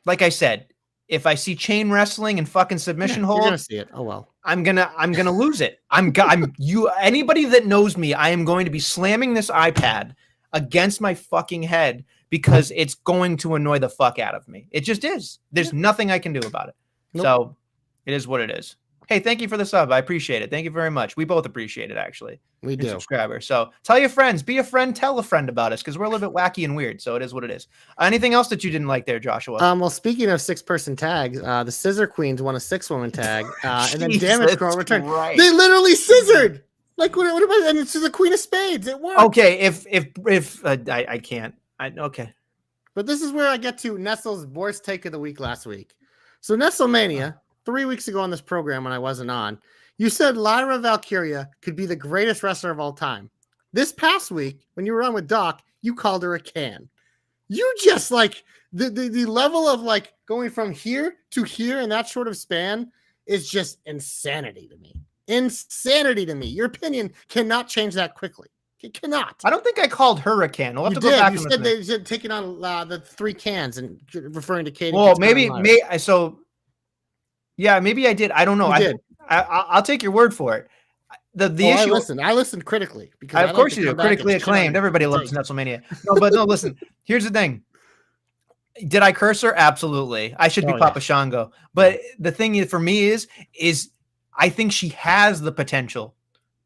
like I said. If I see chain wrestling and fucking submission hold, you're gonna see it. Oh well. I'm gonna lose it. Anybody that knows me, I am going to be slamming this iPad against my fucking head because it's going to annoy the fuck out of me. It just is. There's nothing I can do about it. Nope. So it is what it is. Hey, thank you for the sub. I appreciate it. Thank you very much. We both appreciate it, actually. We do. Subscriber. So tell your friends, be a friend, tell a friend about us because we're a little bit wacky and weird. So it is what it is. Anything else that you didn't like there, Joshua? Well, speaking of 6-person tags, the Scissor Queens won a 6-woman tag, and then Damage Control returned. Right. They literally scissored. Like what about? And it's the Queen of Spades. It worked. Okay, if I can't. Okay. But this is where I get to Nestle's worst take of the week last week. So Nestlemania, 3 weeks ago on this program when I wasn't on, you said Lyra Valkyria could be the greatest wrestler of all time. This past week, when you were on with Doc, you called her a can. You just like the level of like going from here to here in that short of span is just insanity to me. Insanity to me. Your opinion cannot change that quickly. It cannot. I don't think I called her a can. We'll have you to go back. You said they said taking on the 3 cans and referring to Katie. Well, maybe so. Yeah, maybe I did. I don't know. I'll take your word for it. The issue. I listened critically because of course you do. Critically acclaimed. Everybody loves Nestlemania. No, listen. Here's the thing. Did I curse her? Absolutely. I should be Papa Shango. But the thing for me is I think she has the potential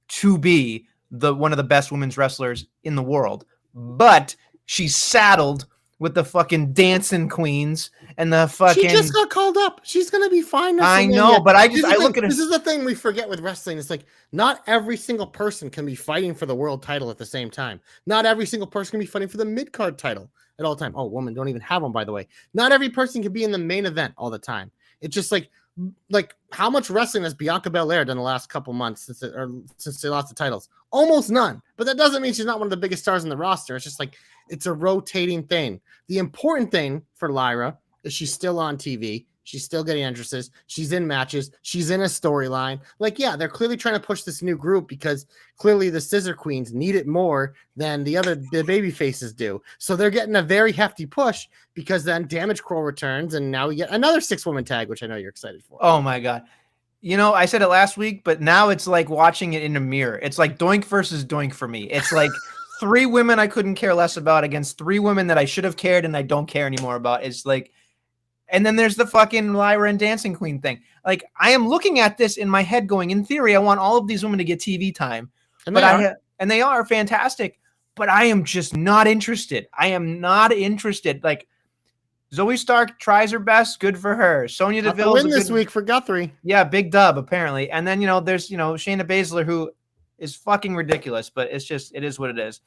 to be one of the best women's wrestlers in the world. But she's saddled with the fucking dancing queens and the fucking. She just got called up. She's gonna be fine. I know, but I look at it. This is the thing we forget with wrestling. It's like not every single person can be fighting for the world title at the same time. Not every single person can be fighting for the mid-card title at all time. Oh, women don't even have one, by the way. Not every person can be in the main event all the time. It's just like how much wrestling has Bianca Belair done the last couple months since they lost the titles? Almost none. But that doesn't mean she's not one of the biggest stars in the roster. It's just like it's a rotating thing. The important thing for Lyra is she's still on TV. She's still getting entrances. She's in matches. She's in a storyline. Like, yeah, they're clearly trying to push this new group because clearly the Scissor Queens need it more than the baby faces do. So they're getting a very hefty push because then Damage Control returns, and now we get another 6-woman tag, which I know you're excited for. Oh my God. You know, I said it last week, but now it's like watching it in a mirror. It's like Doink versus Doink for me. It's like 3 women I couldn't care less about against 3 women that I should have cared and I don't care anymore about. It's like, and then there's the fucking Lyra and Dancing Queen thing. Like, I am looking at this in my head going, in theory, I want all of these women to get TV time. And they are fantastic, but I am just not interested. I am not interested. Like, Zoe Stark tries her best. Good for her. Sonya Deville win this week for Guthrie. Yeah, big dub, apparently. And then, there's, Shayna Baszler, who is fucking ridiculous, but it is what it is.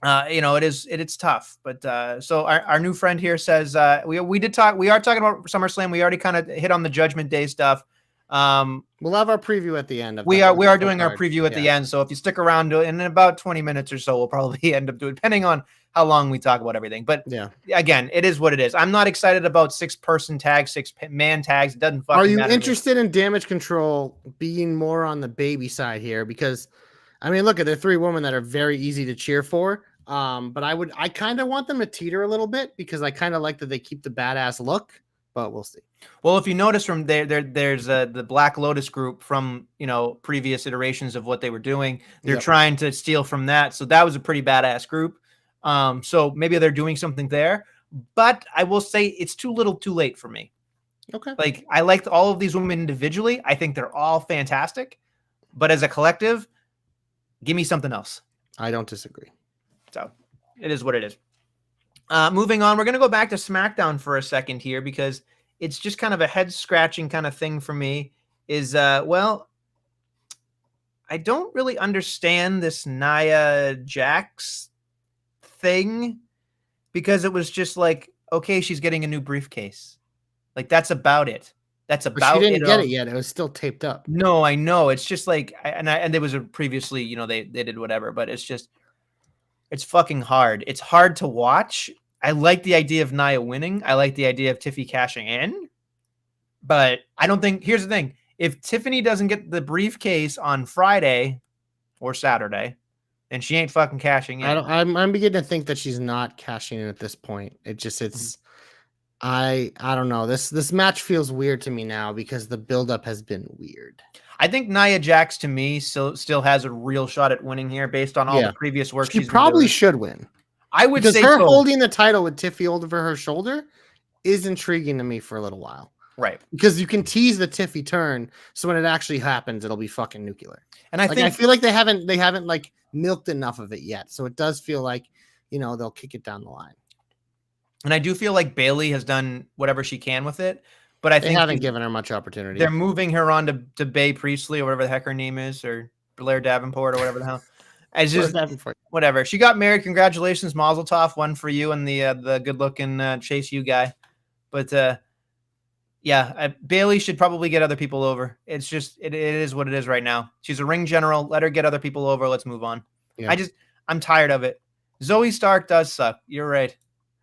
It's tough. But so our new friend here says we are talking about SummerSlam. We already kind of hit on the Judgment Day stuff. We'll have our preview at the end. We are doing our preview at the end. So if you stick around in about 20 minutes or so, we'll probably end up doing, depending on how long we talk about everything. But yeah, again, it is what it is. I'm not excited about 6-person tags, 6-man tags. It doesn't fucking matter. Are you interested in Damage Control being more on the baby side here? Because I mean, look, they're 3 women that are very easy to cheer for. But I kind of want them to teeter a little bit because I kind of like that they keep the badass look, but we'll see. Well, if you notice from there's the Black Lotus group from, previous iterations of what they were doing. They're trying to steal from that. So that was a pretty badass group. So maybe they're doing something there, but I will say it's too little too late for me. Okay. Like, I liked all of these women individually. I think they're all fantastic, but as a collective, give me something else. I don't disagree. So it is what it is. Moving on, we're going to go back to SmackDown for a second here because it's just kind of a head scratching kind of thing for me I don't really understand this Nia Jax thing because it was just like, okay, she's getting a new briefcase. Like, that's about it. That's about it. She didn't get it yet. It was still taped up. No, I know. It's just like, and there was previously, they did whatever, but it's just, it's fucking hard. It's hard to watch. I like the idea of Nia winning. I like the idea of Tiffy cashing in. But I don't think, here's the thing. If Tiffany doesn't get the briefcase on Friday or Saturday, then she ain't fucking cashing in. I'm beginning to think that she's not cashing in at this point. I don't know. This match feels weird to me now because the buildup has been weird. I think Nia Jax, to me, still has a real shot at winning here based on all the previous work. She probably should win. I would say her holding the title with Tiffy over her shoulder is intriguing to me for a little while. Right. Because you can tease the Tiffy turn, so when it actually happens, it'll be fucking nuclear. And I feel like they haven't like milked enough of it yet. So it does feel like, they'll kick it down the line. And I do feel like Bayley has done whatever she can with it. But I think they haven't given her much opportunity. They're moving her on to Bae Priestley or whatever the heck her name is, or Blair Davenport or whatever the hell. It's just whatever. She got married. Congratulations, Mazel Tov. One for you and the good-looking Chase U guy. But Bayley should probably get other people over. It's just it is what it is right now. She's a ring general. Let her get other people over. Let's move on. Yeah. I'm tired of it. Zoe Stark does suck. You're right.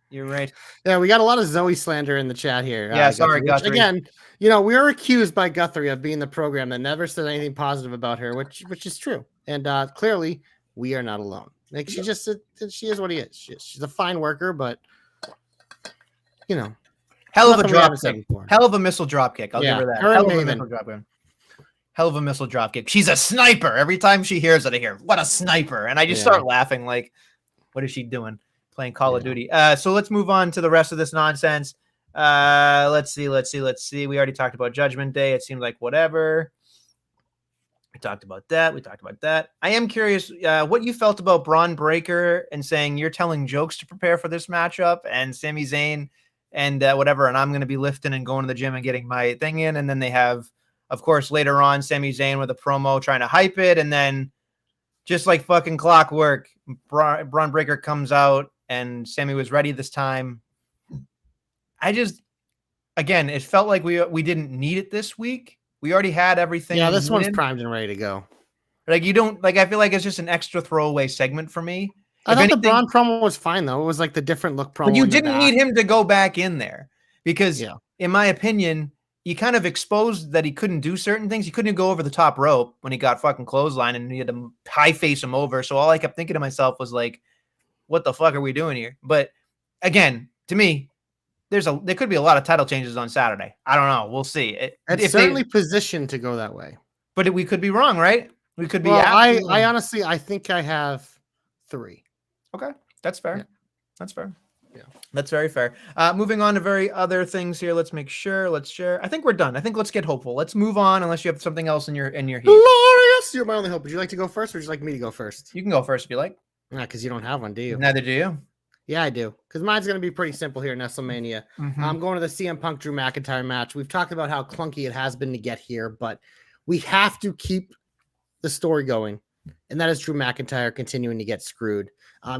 You're right. Yeah, we got a lot of Zoe slander in the chat here. Yeah, sorry, Guthrie. Again, we are accused by Guthrie of being the program that never said anything positive about her, which is true. And clearly, we are not alone. Like, she is what he is. She's a fine worker, but hell of a drop kick. Hell of a missile drop kick. I'll give her that. Hell of a missile drop kick. Hell of a missile drop kick. She's a sniper. Every time she hears it, I hear, "What a sniper!" And I just start laughing. Like, what is she doing? Playing Call of Duty. So let's move on to the rest of this nonsense. Let's see. We already talked about Judgment Day. It seemed like whatever. We talked about that. I am curious what you felt about Braun Breaker and saying you're telling jokes to prepare for this matchup, and Sami Zayn and whatever, and I'm going to be lifting and going to the gym and getting my thing in. And then they have, of course, later on, Sami Zayn with a promo trying to hype it, and then just like fucking clockwork, Braun Breaker comes out, and Sammy was ready this time. Again, it felt like we didn't need it this week. We already had everything. Yeah, this one's primed and ready to go. Like, you don't, like, I feel like it's just an extra throwaway segment for me. I thought the Braun promo was fine, though. It was like the different look promo. But you didn't need him to go back in there because in my opinion, you kind of exposed that he couldn't do certain things. He couldn't go over the top rope when he got fucking clothesline and he had to high face him over. So all I kept thinking to myself was like, what the fuck are we doing here? But again, to me, there could be a lot of title changes on Saturday. I don't know. We'll see. It's certainly positioned to go that way. But we could be wrong, right? We could be. Well, I honestly, I think I have 3. Okay, that's fair. Yeah. That's fair. Yeah, that's very fair. Moving on to very other things here. Let's make sure. Let's share. I think we're done. I think let's get hopeful. Let's move on. Unless you have something else in your heat. Glorious! You're my only hope. Would you like to go first, or would you like me to go first? You can go first if you like. Yeah, because you don't have one, do you? Neither do you. Yeah, I do. Because mine's going to be pretty simple here, Nestlemania. I'm going to the CM Punk Drew McIntyre match. We've talked about how clunky it has been to get here, but we have to keep the story going. And that is Drew McIntyre continuing to get screwed.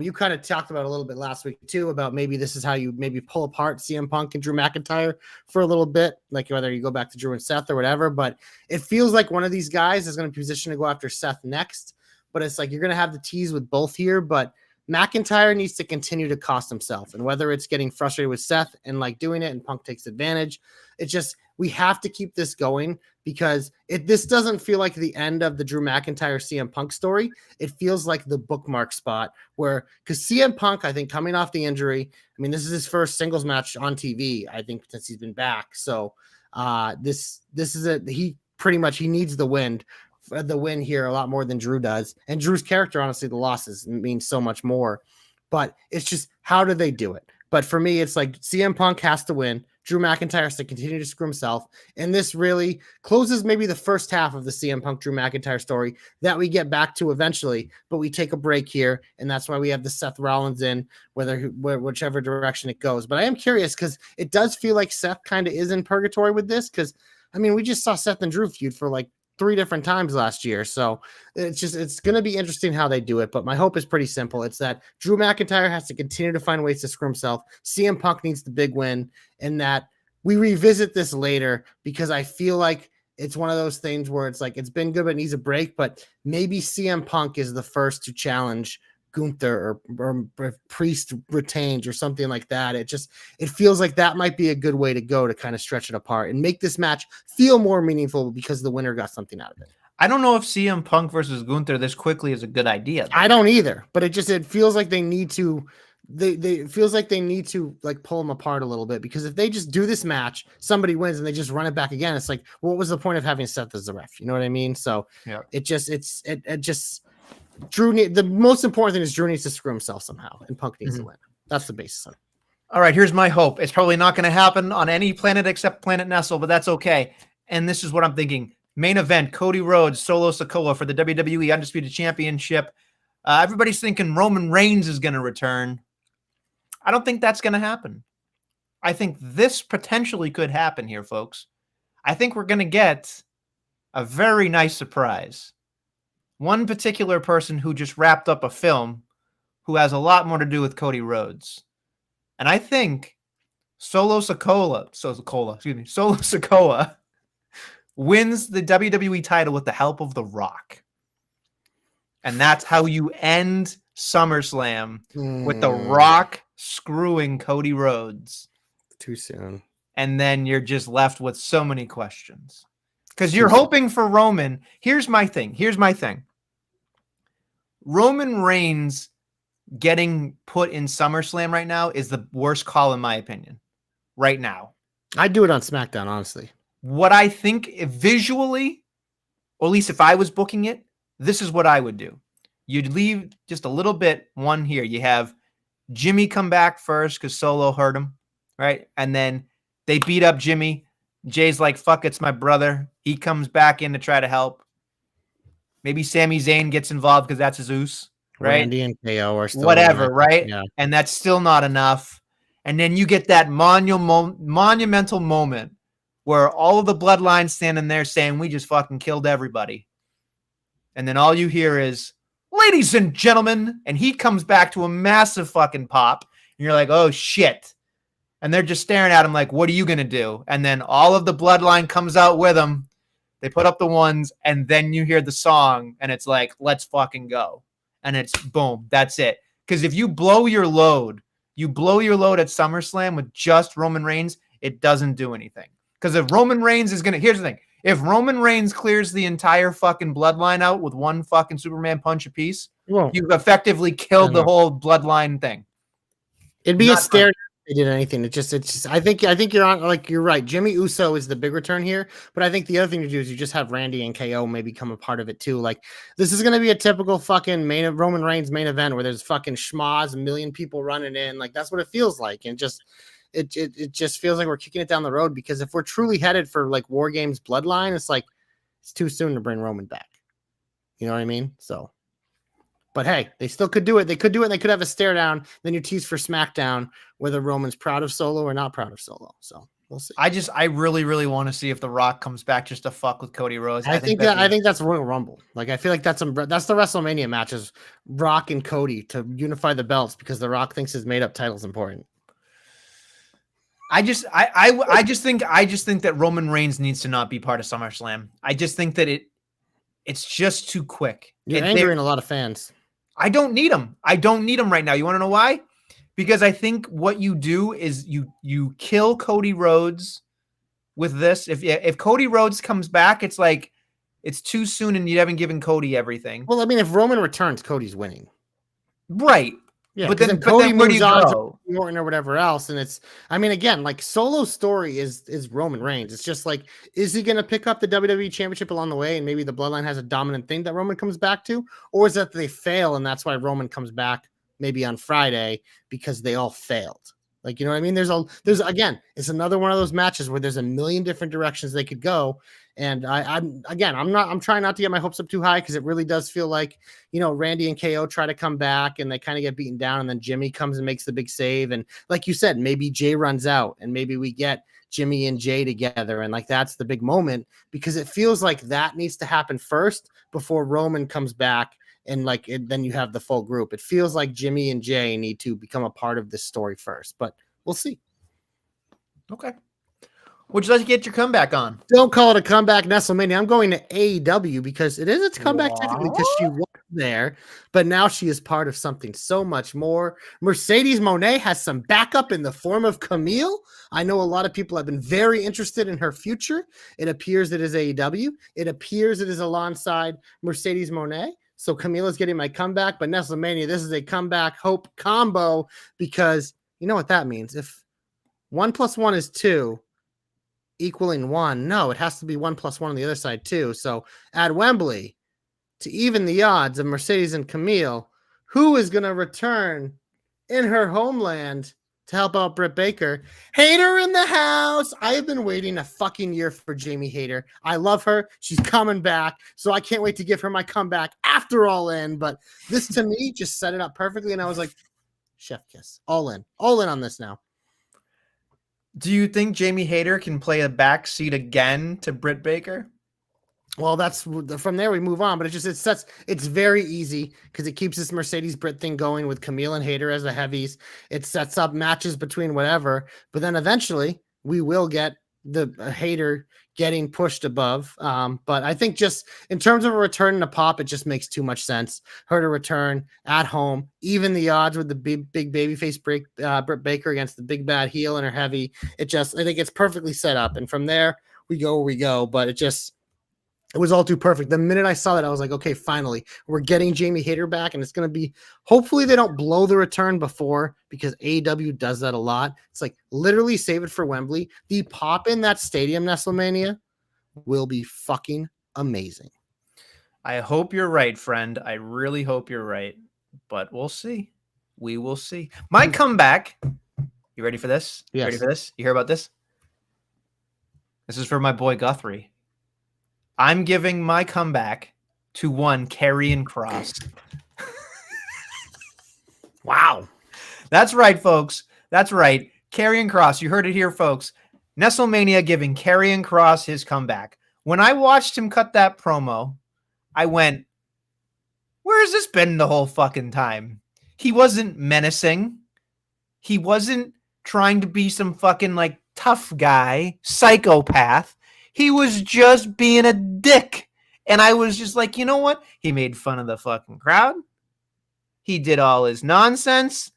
You kind of talked about a little bit last week, too, about maybe this is how you maybe pull apart CM Punk and Drew McIntyre for a little bit, like whether you go back to Drew and Seth or whatever. But it feels like one of these guys is going to be positioned to go after Seth next. But it's like you're going to have the tease with both here. But McIntyre needs to continue to cost himself. And whether it's getting frustrated with Seth and like doing it and Punk takes advantage, it's just we have to keep this going because this doesn't feel like the end of the Drew McIntyre CM Punk story. It feels like the bookmark spot where because CM Punk, I think coming off the injury, I mean, this is his first singles match on TV, I think, since he's been back. So this is he needs the win here a lot more than Drew does. And Drew's character, honestly, the losses means so much more. But it's just, how do they do it? But for me, it's like CM Punk has to win. Drew McIntyre has to continue to screw himself. And this really closes maybe the first half of the CM Punk Drew McIntyre story that we get back to eventually. But we take a break here. And that's why we have the Seth Rollins in, whichever direction it goes. But I am curious because it does feel like Seth kind of is in purgatory with this. Because, I mean, we just saw Seth and Drew feud for like 3 different times last year. So it's going to be interesting how they do it. But my hope is pretty simple. It's that Drew McIntyre has to continue to find ways to screw himself. CM Punk needs the big win and that we revisit this later because I feel like it's one of those things where it's like, it's been good, but it needs a break, but maybe CM Punk is the first to challenge Gunther or Priest retained or something like that. It feels like that might be a good way to go to kind of stretch it apart and make this match feel more meaningful because the winner got something out of it. I don't know if CM Punk versus Gunther this quickly is a good idea. I don't either, but it feels like they need to, it feels like they need to like pull them apart a little bit because if they just do this match, somebody wins and they just run it back again. It's like, what was the point of having Seth as the ref? You know what I mean? So yeah, Drew, the most important thing is Drew needs to screw himself somehow, and Punk needs to win. That's the basis of it. All right, here's my hope. It's probably not going to happen on any planet except Planet Nestle, but that's okay. And this is what I'm thinking. Main event, Cody Rhodes, Solo Sikoa for the WWE Undisputed Championship. Everybody's thinking Roman Reigns is going to return. I don't think that's going to happen. I think this potentially could happen here, folks. I think we're going to get a very nice surprise. One particular person who just wrapped up a film who has a lot more to do with Cody Rhodes. And I think Solo Sikoa wins the WWE title with the help of The Rock. And that's how you end SummerSlam with The Rock screwing Cody Rhodes. Too soon. And then you're just left with so many questions. Because you're hoping for Roman. Here's my thing. Roman Reigns getting put in SummerSlam right now is the worst call in my opinion. Right now. I'd do it on SmackDown, honestly. What I think visually, or at least if I was booking it, this is what I would do. You'd leave just a little bit one here. You have Jimmy come back first because Solo hurt him, right? And then they beat up Jimmy. Jay's like, fuck, it's my brother. He comes back in to try to help. Maybe Sami Zayn gets involved because that's Zeus, right? Randy and KO are still whatever, right? Yeah. And that's still not enough. And then you get that monumental moment where all of the bloodlines standing there saying, we just fucking killed everybody. And then all you hear is, ladies and gentlemen, and he comes back to a massive fucking pop. And you're like, oh shit. And they're just staring at him like, what are you going to do? And then all of the bloodline comes out with him. They put up the ones, and then you hear the song, and it's like, let's fucking go. And it's boom, that's it. Because if you blow your load at SummerSlam with just Roman Reigns, it doesn't do anything. Because if Roman Reigns is gonna, here's the thing: if Roman Reigns clears the entire fucking bloodline out with one fucking Superman punch apiece, you've effectively killed the whole bloodline thing. It'd be a stare. They did anything. It's just. I think you're on. Like you're right. Jimmy Uso is the big return here, but I think the other thing to do is you just have Randy and KO maybe become a part of it too. Like this is gonna be a typical fucking Roman Reigns main event where there's fucking schmoz, a million people running in. Like that's what it feels like, and it just feels like we're kicking it down the road because if we're truly headed for like War Games Bloodline, it's like it's too soon to bring Roman back. You know what I mean? So. But hey, they still could do it. They could do it. And they could have a stare down. Then you tease for SmackDown whether Roman's proud of Solo or not proud of Solo. So we'll see. I really, really want to see if The Rock comes back just to fuck with Cody Rhodes. I think that's Royal Rumble. Like I feel like that's the WrestleMania matches, Rock and Cody to unify the belts because The Rock thinks his made up title is important. I just think that Roman Reigns needs to not be part of SummerSlam. I just think that it's just too quick. You're angering a lot of fans. I don't need him. I don't need him right now. You want to know why? Because I think what you do is you kill Cody Rhodes with this. If Cody Rhodes comes back, it's like it's too soon and you haven't given Cody everything. Well, I mean, if Roman returns, Cody's winning. Right. Yeah, but then Cody moves on to Orton or whatever else, and it's. I mean, again, like Solo's story is Roman Reigns. It's just like, is he going to pick up the WWE Championship along the way, and maybe the Bloodline has a dominant thing that Roman comes back to, or is that they fail and that's why Roman comes back maybe on Friday because they all failed? Like, you know what I mean? There's again, it's another one of those matches where there's a million different directions they could go. And I'm trying not to get my hopes up too high because it really does feel like, you know, Randy and KO try to come back and they kind of get beaten down and then Jimmy comes and makes the big save. And like you said, maybe Jay runs out and maybe we get Jimmy and Jay together. And like, that's the big moment because it feels like that needs to happen first before Roman comes back. And like, then you have the full group. It feels like Jimmy and Jay need to become a part of this story first, but we'll see. Okay. Would you like to get your comeback on? Don't call it a comeback, Nestlemania. I'm going to AEW because it is its comeback technically because she was there, but now she is part of something so much more. Mercedes Moné has some backup in the form of Camille. I know a lot of people have been very interested in her future. It appears it is AEW. It appears it is alongside Mercedes Moné. So Camille is getting my comeback, but Nestlemania, this is a comeback hope combo because you know what that means. If 1 + 1 is 2, equaling 1. No, it has to be 1 + 1 on the other side too. So at Wembley, to even the odds of Mercedes and Camille, who is going to return in her homeland to help out Britt Baker? Hayter in the house. I have been waiting a fucking year for Jamie Hayter. I love her. She's coming back. So I can't wait to give her my comeback after All In. But this to me just set it up perfectly. And I was like, chef kiss. All in on this now. Do you think Jamie Hayter can play a backseat again to Britt Baker? Well, that's from there we move on, but it's very easy because it keeps this Mercedes Britt thing going with Camille and Hayter as the heavies. It sets up matches between whatever, but then eventually we will get the Hayter getting pushed above. But I think just in terms of a return to pop, it just makes too much sense. Her to return at home, even the odds with the big babyface Britt Baker against the big bad heel and her heavy. I think it's perfectly set up. And from there we go where we go, but it was all too perfect. The minute I saw that, I was like, okay, finally, we're getting Jamie Hayter back, and it's going to be, hopefully they don't blow the return before, because AEW does that a lot. It's like, literally save it for Wembley. The pop in that stadium, Nestlemania, will be fucking amazing. I hope you're right, friend. I really hope you're right, but we'll see. We will see. My comeback. You ready for this? Yes. Ready for this? You hear about this? This is for my boy Guthrie. I'm giving my comeback to one Karrion Kross. Wow. That's right, folks. That's right. Karrion Kross. You heard it here, folks. Nestlemania giving Karrion Kross his comeback. When I watched him cut that promo, I went, where has this been the whole fucking time? He wasn't menacing. He wasn't trying to be some fucking like tough guy, psychopath. He was just being a dick. And I was just like, you know what? He made fun of the fucking crowd. He did all his nonsense.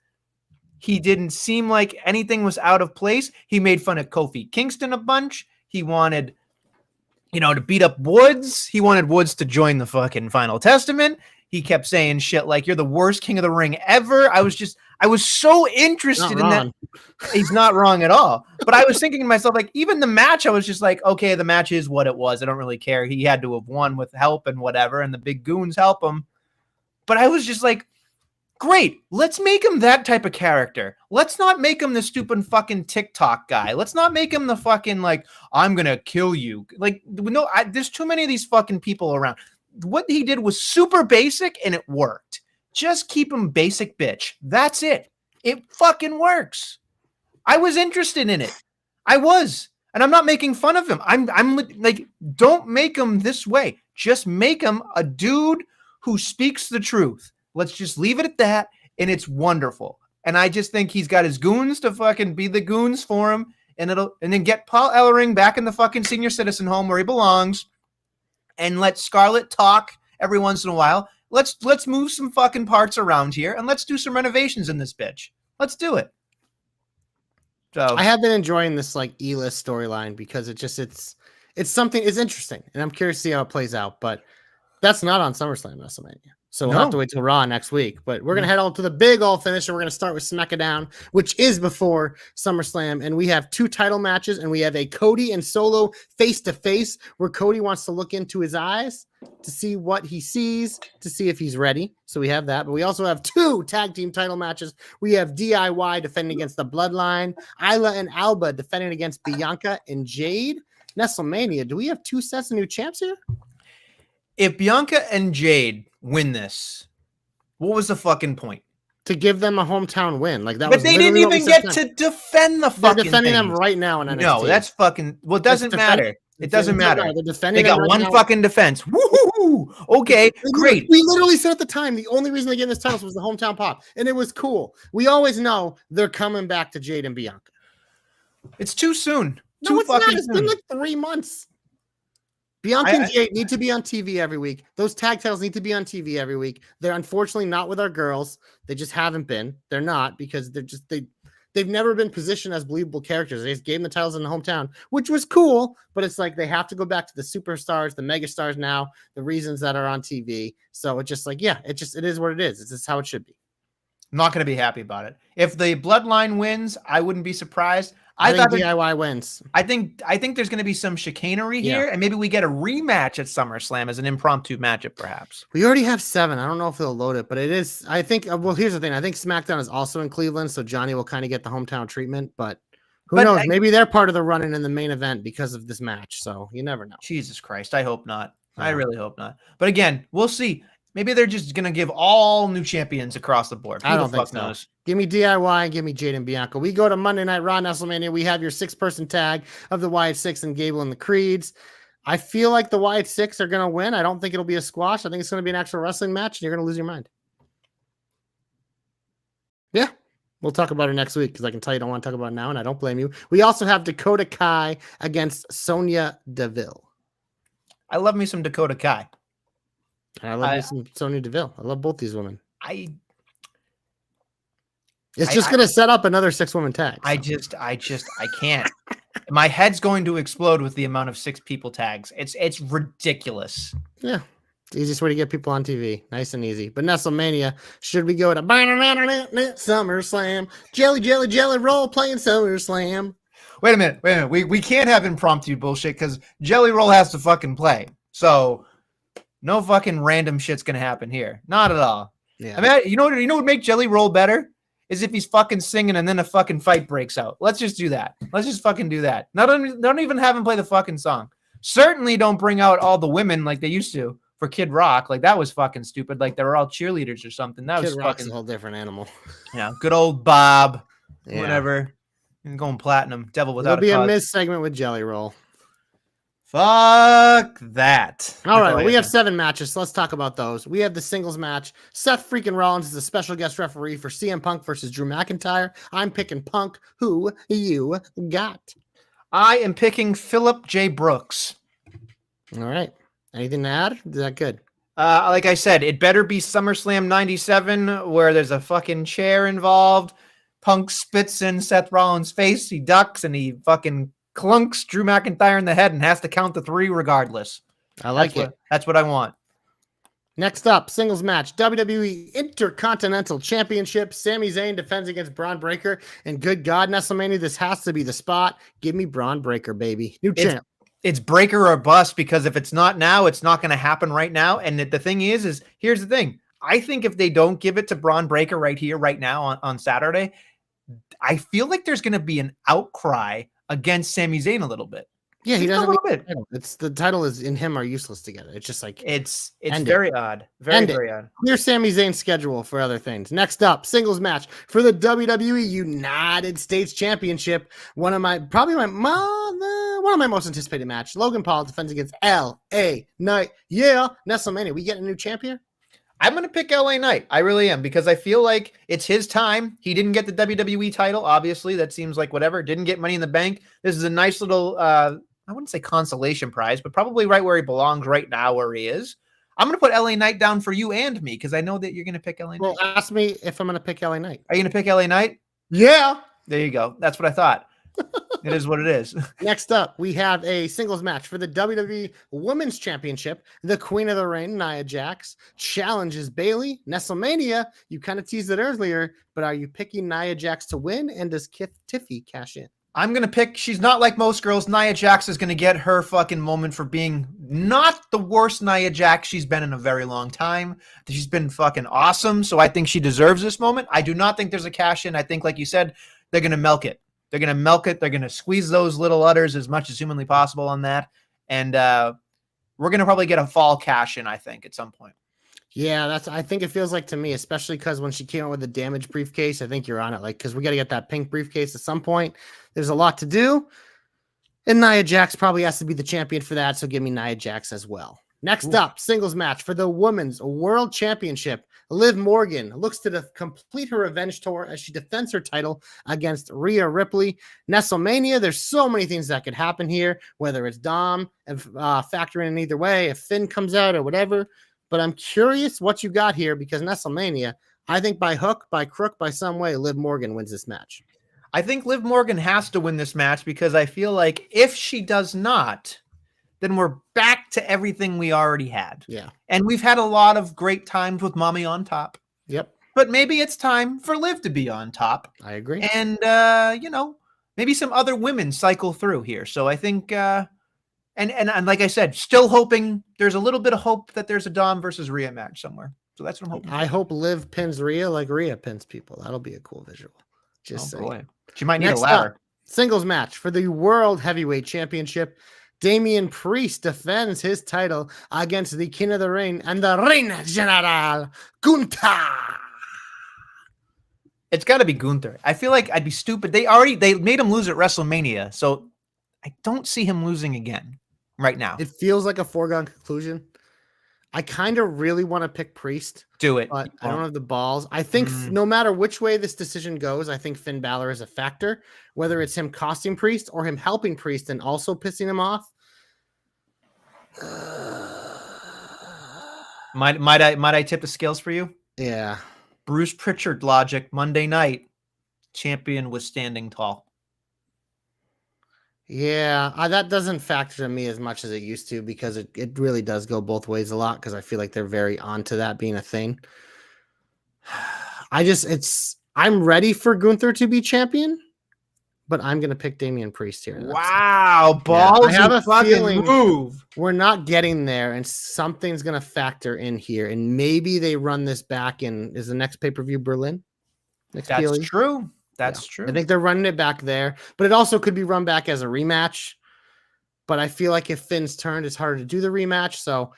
He didn't seem like anything was out of place. He made fun of Kofi Kingston a bunch. He wanted, to beat up Woods. He wanted Woods to join the fucking Final Testament. He kept saying shit like, "You're the worst King of the Ring ever." I was so interested in that. He's not wrong at all. But I was thinking to myself, like, even the match, I was just like, okay, the match is what it was. I don't really care. He had to have won with help and whatever, and the big goons help him. But I was just like, great, let's make him that type of character. Let's not make him the stupid fucking TikTok guy. Let's not make him the fucking, like, I'm going to kill you. Like, no, there's too many of these fucking people around. What he did was super basic, and it worked. Just keep him basic, bitch. That's it. It fucking works. I was interested in it. I was. And I'm not making fun of him. I'm like, don't make him this way. Just make him a dude who speaks the truth. Let's just leave it at that, and it's wonderful. And I just think he's got his goons to fucking be the goons for him, and then get Paul Ellering back in the fucking senior citizen home where he belongs, and let Scarlett talk every once in a while. Let's move some fucking parts around here, and let's do some renovations in this bitch. Let's do it. So I have been enjoying this like E-list storyline because it's something, it's interesting, and I'm curious to see how it plays out. But that's not on SummerSlam WrestleMania. So we'll have to wait till Raw next week. But we're going to head on to the big old finish, and we're going to start with SmackDown, which is before SummerSlam. And we have 2 title matches, and we have a Cody and Solo face-to-face where Cody wants to look into his eyes to see what he sees, to see if he's ready. So we have that. But we also have 2 tag team title matches. We have DIY defending against the Bloodline, Isla and Alba defending against Bianca and Jade. Nestlemania, do we have 2 sets of new champs here? If Bianca and Jade win this, what was the fucking point? To give them a hometown win. Like that but was they didn't even get to defend the fucking They're defending things. them right now in NXT. No, that's fucking, well, it doesn't matter. It doesn't matter. They're defending they got right one now. fucking defense. Woo-hoo-hoo. Okay, great. We literally said at the time the only reason they get in this titles was the hometown pop, and it was cool. We always know they're coming back to Jade and Bianca. It's too soon. No, it's not. It's been like 3 months. Bianca and Jade need to be on TV every week. Those tag titles need to be on TV every week. They're unfortunately not with our girls. They just haven't been. They're not because they've never been positioned as believable characters. They just gave them the titles in the hometown, which was cool, but it's like they have to go back to the superstars, the megastars now, the reasons that are on TV. So it's just like, yeah, it is what it is. It's just how it should be. I'm not going to be happy about it. If the Bloodline wins, I wouldn't be surprised. I think DIY wins. I think there's going to be some chicanery here, and maybe we get a rematch at SummerSlam as an impromptu matchup, perhaps. We already have 7. I don't know if they'll load it, but it is. I think. Well, here's the thing. I think SmackDown is also in Cleveland, so Johnny will kind of get the hometown treatment. But who knows? Maybe they're part of the run-in in the main event because of this match. So you never know. Jesus Christ! I hope not. Yeah. I really hope not. But again, we'll see. Maybe they're just going to give all new champions across the board. I don't think so. Give me DIY and give me Jade and Bianca. We go to Monday Night Raw, Nestlemania. We have your 6-person tag of the Wyatt 6 and Gable and the Creeds. I feel like the Wyatt 6 are going to win. I don't think it'll be a squash. I think it's going to be an actual wrestling match, and you're going to lose your mind. Yeah, we'll talk about it next week because I can tell you don't want to talk about it now, and I don't blame you. We also have Dakota Kai against Sonya Deville. I love me some Dakota Kai. I love some Sonya Deville. I love both these women. It's just going to set up another 6-woman tag. So. I can't. My head's going to explode with the amount of 6 people tags. It's ridiculous. Yeah. It's the easiest way to get people on TV. Nice and easy. But Nestlemania, should we go to SummerSlam? Jelly Roll playing SummerSlam. Wait a minute. We can't have impromptu bullshit because Jelly Roll has to fucking play. So no fucking random shit's gonna happen here. Not at all. Yeah. I mean, you know what would make Jelly Roll better is if he's fucking singing and then a fucking fight breaks out. Let's just do that. Let's just fucking do that. Don't even have him play the fucking song. Certainly don't bring out all the women like they used to for Kid Rock. Like that was fucking stupid. Like they were all cheerleaders or something. That was Kid Rock's fucking a whole different animal. Yeah, good old Bob. Yeah. Whatever. Going platinum. Devil without a cause. There'll be a Miz segment with Jelly Roll. Fuck that. All right, well, we have 7 matches, so let's talk about those. We have the singles match. Seth freaking Rollins is a special guest referee for CM Punk versus Drew McIntyre. I'm picking Punk. Who you got? I am picking Phillip J. Brooks. All right. Anything to add? Is that good? Like I said, it better be SummerSlam 97 where there's a fucking chair involved. Punk spits in Seth Rollins' face. He ducks and he fucking clunks Drew McIntyre in the head and has to count to 3 regardless. I like it. That's what I want. Next up, singles match, WWE Intercontinental Championship. Sami Zayn defends against Braun Breaker. And good God, Nestlemania, this has to be the spot. Give me Braun Breaker, baby. New champ. It's breaker or bust, because if it's not now, it's not going to happen right now. And the thing is here's the thing. I think if they don't give it to Braun Breaker right here, right now on Saturday, I feel like there's going to be an outcry against Sami Zayn a little bit. Yeah, he doesn't. It's the title is in him are useless together. It's just like it's very odd. Very odd. Here's Sami Zayn's schedule for other things. Next up, singles match for the WWE United States Championship. One of my most anticipated match. Logan Paul defends against LA Knight. Yeah, Nestlemania. We get a new champ here. I'm going to pick LA Knight. I really am, because I feel like it's his time. He didn't get the WWE title. Obviously, that seems like whatever. Didn't get Money in the Bank. This is a nice little, I wouldn't say consolation prize, but probably right where he belongs right now, where he is. I'm going to put LA Knight down for you and me, because I know that you're going to pick LA Knight. Well, ask me if I'm going to pick LA Knight. Are you going to pick LA Knight? Yeah. There you go. That's what I thought. It is what it is. Next up, we have a singles match for the WWE Women's Championship. The Queen of the Ring, Nia Jax, challenges Bayley. Nestlemania, you kind of teased it earlier, but are you picking Nia Jax to win? And does Tiffy cash in? I'm going to pick, she's not like most girls. Nia Jax is going to get her fucking moment for being not the worst Nia Jax she's been in a very long time. She's been fucking awesome, so I think she deserves this moment. I do not think there's a cash in. I think, like you said, they're going to milk it. They're going to milk it. They're going to squeeze those little udders as much as humanly possible on that. And we're going to probably get a fall cash in, I think, at some point. Yeah, I think it feels like to me, especially because when she came out with the damaged briefcase, I think you're on it. Like, because we got to get that pink briefcase at some point. There's a lot to do. And Nia Jax probably has to be the champion for that. So give me Nia Jax as well. Next up, singles match for the Women's World Championship. Liv Morgan looks to complete her revenge tour as she defends her title against Rhea Ripley. Nestlemania, there's so many things that could happen here, whether it's Dom and factor in either way, if Finn comes out or whatever. But I'm curious what you got here, because Nestlemania, I think by hook, by crook, by some way, Liv Morgan wins this match. I think Liv Morgan has to win this match, because I feel like if she does not, then we're back to everything we already had. Yeah. And we've had a lot of great times with Mommy on top. Yep. But maybe it's time for Liv to be on top. I agree. And, maybe some other women cycle through here. So I think, and like I said, still hoping there's a little bit of hope that there's a Dom versus Rhea match somewhere. So that's what I'm hoping. I hope Liv pins Rhea like Rhea pins people. That'll be a cool visual. Just saying. Boy. She might need Next a ladder. Up, singles match for the World Heavyweight Championship. Damian Priest defends his title against the King of the Ring and the Reina General, Gunther. It's got to be Gunther. I feel like I'd be stupid. They made him lose at WrestleMania, so I don't see him losing again right now. It feels like a foregone conclusion. I kind of really want to pick Priest. Do it. But I don't have the balls. I think no matter which way this decision goes, I think Finn Balor is a factor, whether it's him costing Priest or him helping Priest and also pissing him off. Might I tip the scales for you? Yeah. Bruce Pritchard logic, Monday night, champion was standing tall. Yeah, that doesn't factor in me as much as it used to, because it really does go both ways a lot, because I feel like they're very onto that being a thing. I'm ready for Gunther to be champion, but I'm going to pick Damian Priest here. Wow, balls! Yeah, I have a feeling move. We're not getting there, and something's going to factor in here, and maybe they run this back in. Is the next pay-per-view Berlin? That's true. That's true. I think they're running it back there, but it also could be run back as a rematch. But I feel like if Finn's turned, it's harder to do the rematch. So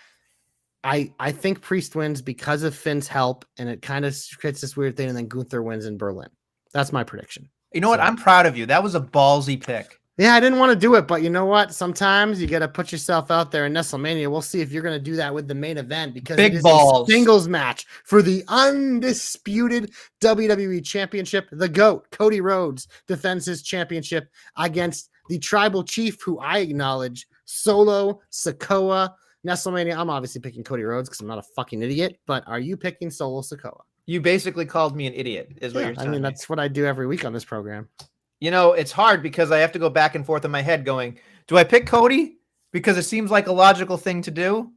I think Priest wins because of Finn's help, and it kind of creates this weird thing, and then Gunther wins in Berlin. That's my prediction. You know what? I'm proud of you. That was a ballsy pick. Yeah, I didn't want to do it, but you know what? Sometimes you got to put yourself out there in Nestlemania. We'll see if you're going to do that with the main event, because big it is balls. A singles match for the undisputed WWE Championship. The GOAT, Cody Rhodes, defends his championship against the tribal chief, who I acknowledge, Solo Sikoa. Nestlemania, I'm obviously picking Cody Rhodes because I'm not a fucking idiot, but are you picking Solo Sikoa? You basically called me an idiot, is what Yeah, you're telling me. that's what I do every week on this program. It's hard because I have to go back and forth in my head going, do I pick Cody because it seems like a logical thing to do?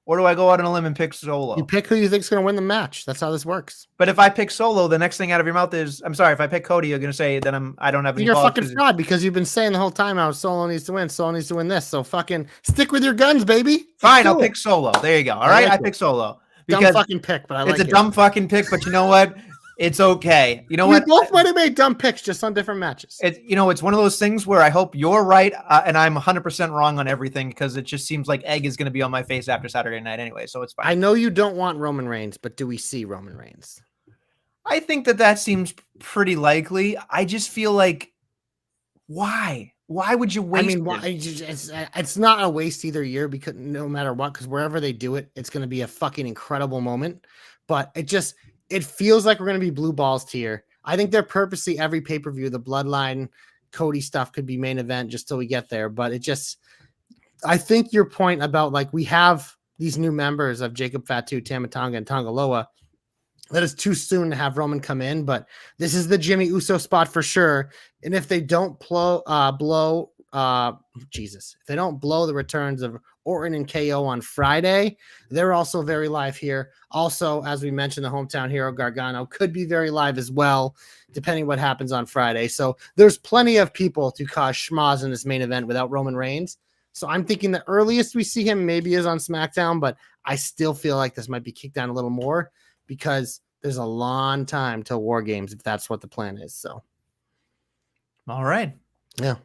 Or do I go out on a limb and pick Solo? You pick who you think's going to win the match. That's how this works. But if I pick Solo, the next thing out of your mouth is, I'm sorry, if I pick Cody, you're going to say that I don't have any You're a balls fucking fraud because you've been saying the whole time how Solo needs to win. Solo needs to win this. So fucking stick with your guns, baby. Fine, I'll pick Solo. There you go. All right, I pick Solo. Dumb fucking pick, but I like it. It's a dumb fucking pick, but you know what? It's okay. You know we what? We both might have made dumb picks just on different matches. It's one of those things where I hope you're right and I'm 100% wrong on everything because it just seems like egg is going to be on my face after Saturday night anyway, so it's fine. I know you don't want Roman Reigns, but do we see Roman Reigns? I think that seems pretty likely. I just feel like, why? Why would you waste it's not a waste either year because no matter what, because wherever they do it, it's going to be a fucking incredible moment. But it feels like we're going to be blue balls tier. I think they're purposely every pay-per-view, the Bloodline, Cody stuff could be main event just till we get there. But I think your point about like we have these new members of Jacob Fatu, Tama Tonga, and Tonga Loa. That is too soon to have Roman come in, but this is the Jimmy Uso spot for sure. And if they don't blow the returns of Orton and KO on Friday, they're also very live here. Also, as we mentioned, the hometown hero Gargano could be very live as well, depending what happens on Friday. So there's plenty of people to cause schmoz in this main event without Roman Reigns. So I'm thinking the earliest we see him maybe is on SmackDown, but I still feel like this might be kicked down a little more because there's a long time till War Games if that's what the plan is. So, all right. Yeah.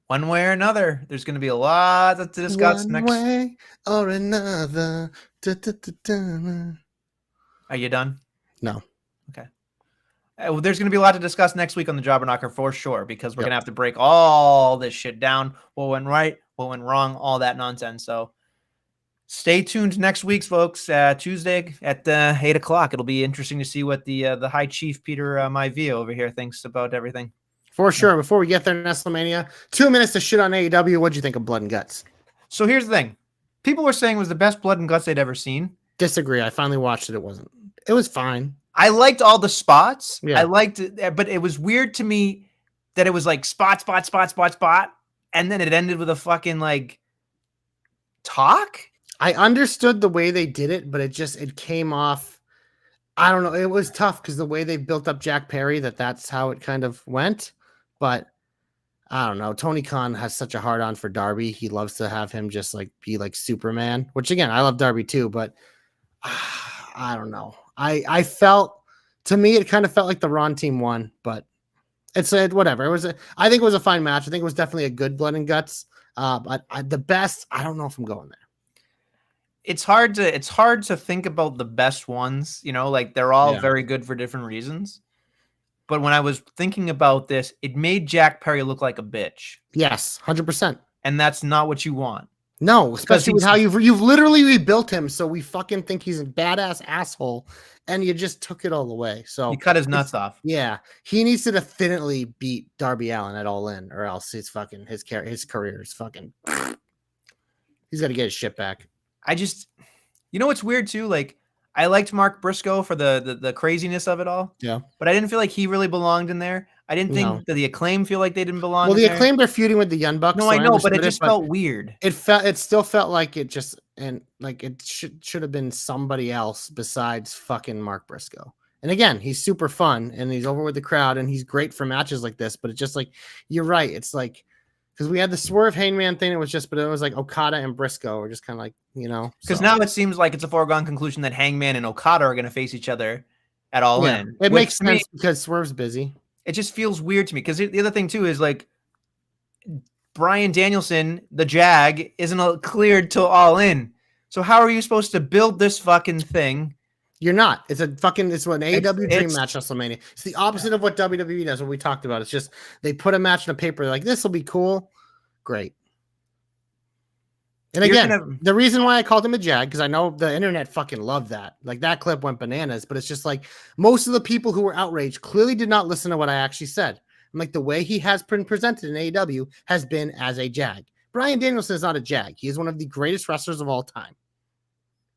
One way or another, there's going to be a lot to discuss next. One way or another. Are you done? No. Okay. There's going to be a lot to discuss next week on the Jobber Knocker for sure, because we're going to have to break all this shit down. What went right, what went wrong, all that nonsense. So stay tuned next week, folks. Tuesday at 8 o'clock. It'll be interesting to see what the High Chief Peter Maivia over here thinks about everything. For sure. Before we get there, Nestlemania, 2 minutes to shit on AEW. What'd you think of Blood and Guts? So here's the thing. People were saying it was the best Blood and Guts they'd ever seen. Disagree. I finally watched it. It wasn't. It was fine. I liked all the spots. Yeah. I liked it, but it was weird to me that it was like spot. And then it ended with a fucking like talk. I understood the way they did it, but it came off. I don't know. It was tough because the way they built up Jack Perry, that's how it kind of went. But I don't know. Tony Khan has such a hard on for Darby. He loves to have him just like be like Superman, which again, I love Darby too, but I don't know. I felt, to me, it kind of felt like the Raw team won, but it's whatever. I think it was a fine match. I think it was definitely a good Blood and Guts. But the best, I don't know if I'm going there. It's hard to think about the best ones, like they're all very good for different reasons. But when I was thinking about this, it made Jack Perry look like a bitch. Yes, 100%. And that's not what you want. No, especially with how you've literally rebuilt him, so we fucking think he's a badass asshole, and you just took it all away. So you cut his nuts off. Yeah, he needs to definitely beat Darby Allin at All In, or else his career is fucking. He's got to get his shit back. What's weird too? Like, I liked Mark Briscoe for the craziness of it all. Yeah, but I didn't feel like he really belonged in there. I didn't think that the Acclaim feel like they didn't belong. Well, the Acclaimed are feuding with the Young Bucks. No, I know, but it just felt weird. It still felt like it should have been somebody else besides fucking Mark Briscoe. And again, he's super fun and he's over with the crowd and he's great for matches like this. But it's just like, you're right. It's like, because we had the Swerve Hangman thing. It was like Okada and Briscoe were just kind of like, Because now it seems like it's a foregone conclusion that Hangman and Okada are going to face each other at All In. It makes sense because Swerve's busy. It just feels weird to me because the other thing too is like Bryan Danielson, the Jag, isn't cleared till All In. So how are you supposed to build this fucking thing? You're not. It's an AEW dream match WrestleMania. It's the opposite of what WWE does, what we talked about. It's just they put a match in a paper. They're like, this will be cool. Great. And again, the reason why I called him a Jag, because I know the internet fucking loved that. Like, that clip went bananas, but it's just like most of the people who were outraged clearly did not listen to what I actually said. I'm like, the way he has been presented in AEW has been as a Jag. Bryan Danielson is not a Jag. He is one of the greatest wrestlers of all time.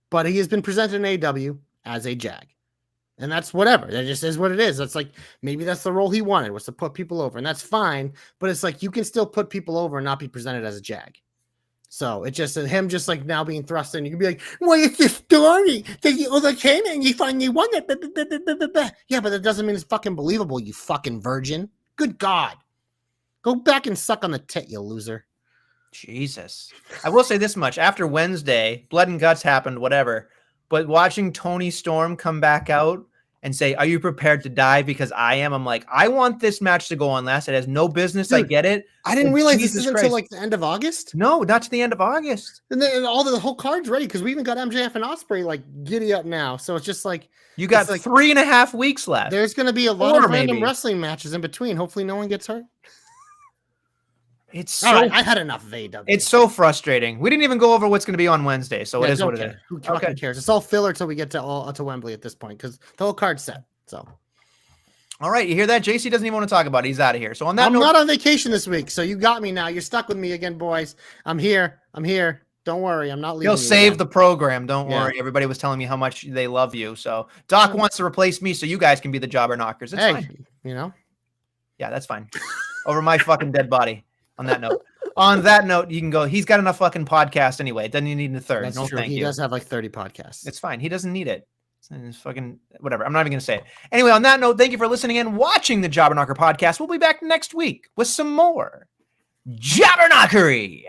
But he has been presented in AEW as a Jag. And that's whatever. That just is what it is. That's like, maybe that's the role he wanted, was to put people over, and that's fine. But it's like, you can still put people over and not be presented as a jag. So it's just him just like now being thrust in. You can be like, well, it's the story that you overcame and you finally won it. Yeah, but that doesn't mean it's fucking believable, you fucking virgin. Good God. Go back and suck on the tit, you loser. Jesus. I will say this much. After Wednesday, blood and guts happened, whatever. But watching Tony Storm come back out and say, are you prepared to die? Because I am. I'm like, I want this match to go on last. It has no business. Dude, I get it. I didn't realize this is until like the end of August. No, not to the end of August. And then the whole card's ready because we even got MJF and Ospreay like giddy up now. So it's just like, you got like 3.5 weeks left. There's going to be a lot of random wrestling matches in between. Hopefully no one gets hurt. It's so, all right, I had enough of AEW. It's so frustrating. We didn't even go over what's going to be on Wednesday, so it is what it is. Who fucking cares? It's all filler till we get to Wembley at this point because the whole card's set. So, all right, you hear that? JC doesn't even want to talk about it. He's out of here. So on that I'm note, not on vacation this week, so you got me now. You're stuck with me again, boys. I'm here. Don't worry, I'm not leaving. He'll save the program. Don't worry. Everybody was telling me how much they love you. So Doc wants to replace me so you guys can be the jobber knockers. It's fine. You know? Yeah, that's fine. Over my fucking dead body. On that note, you can go. He's got enough fucking podcasts anyway. Doesn't he need a third? That's no, true. thank you. He does have like 30 podcasts. It's fine. He doesn't need it. It's fucking whatever. I'm not even going to say it. Anyway, on that note, thank you for listening and watching the Jobber Knocker podcast. We'll be back next week with some more Jobber Knockery.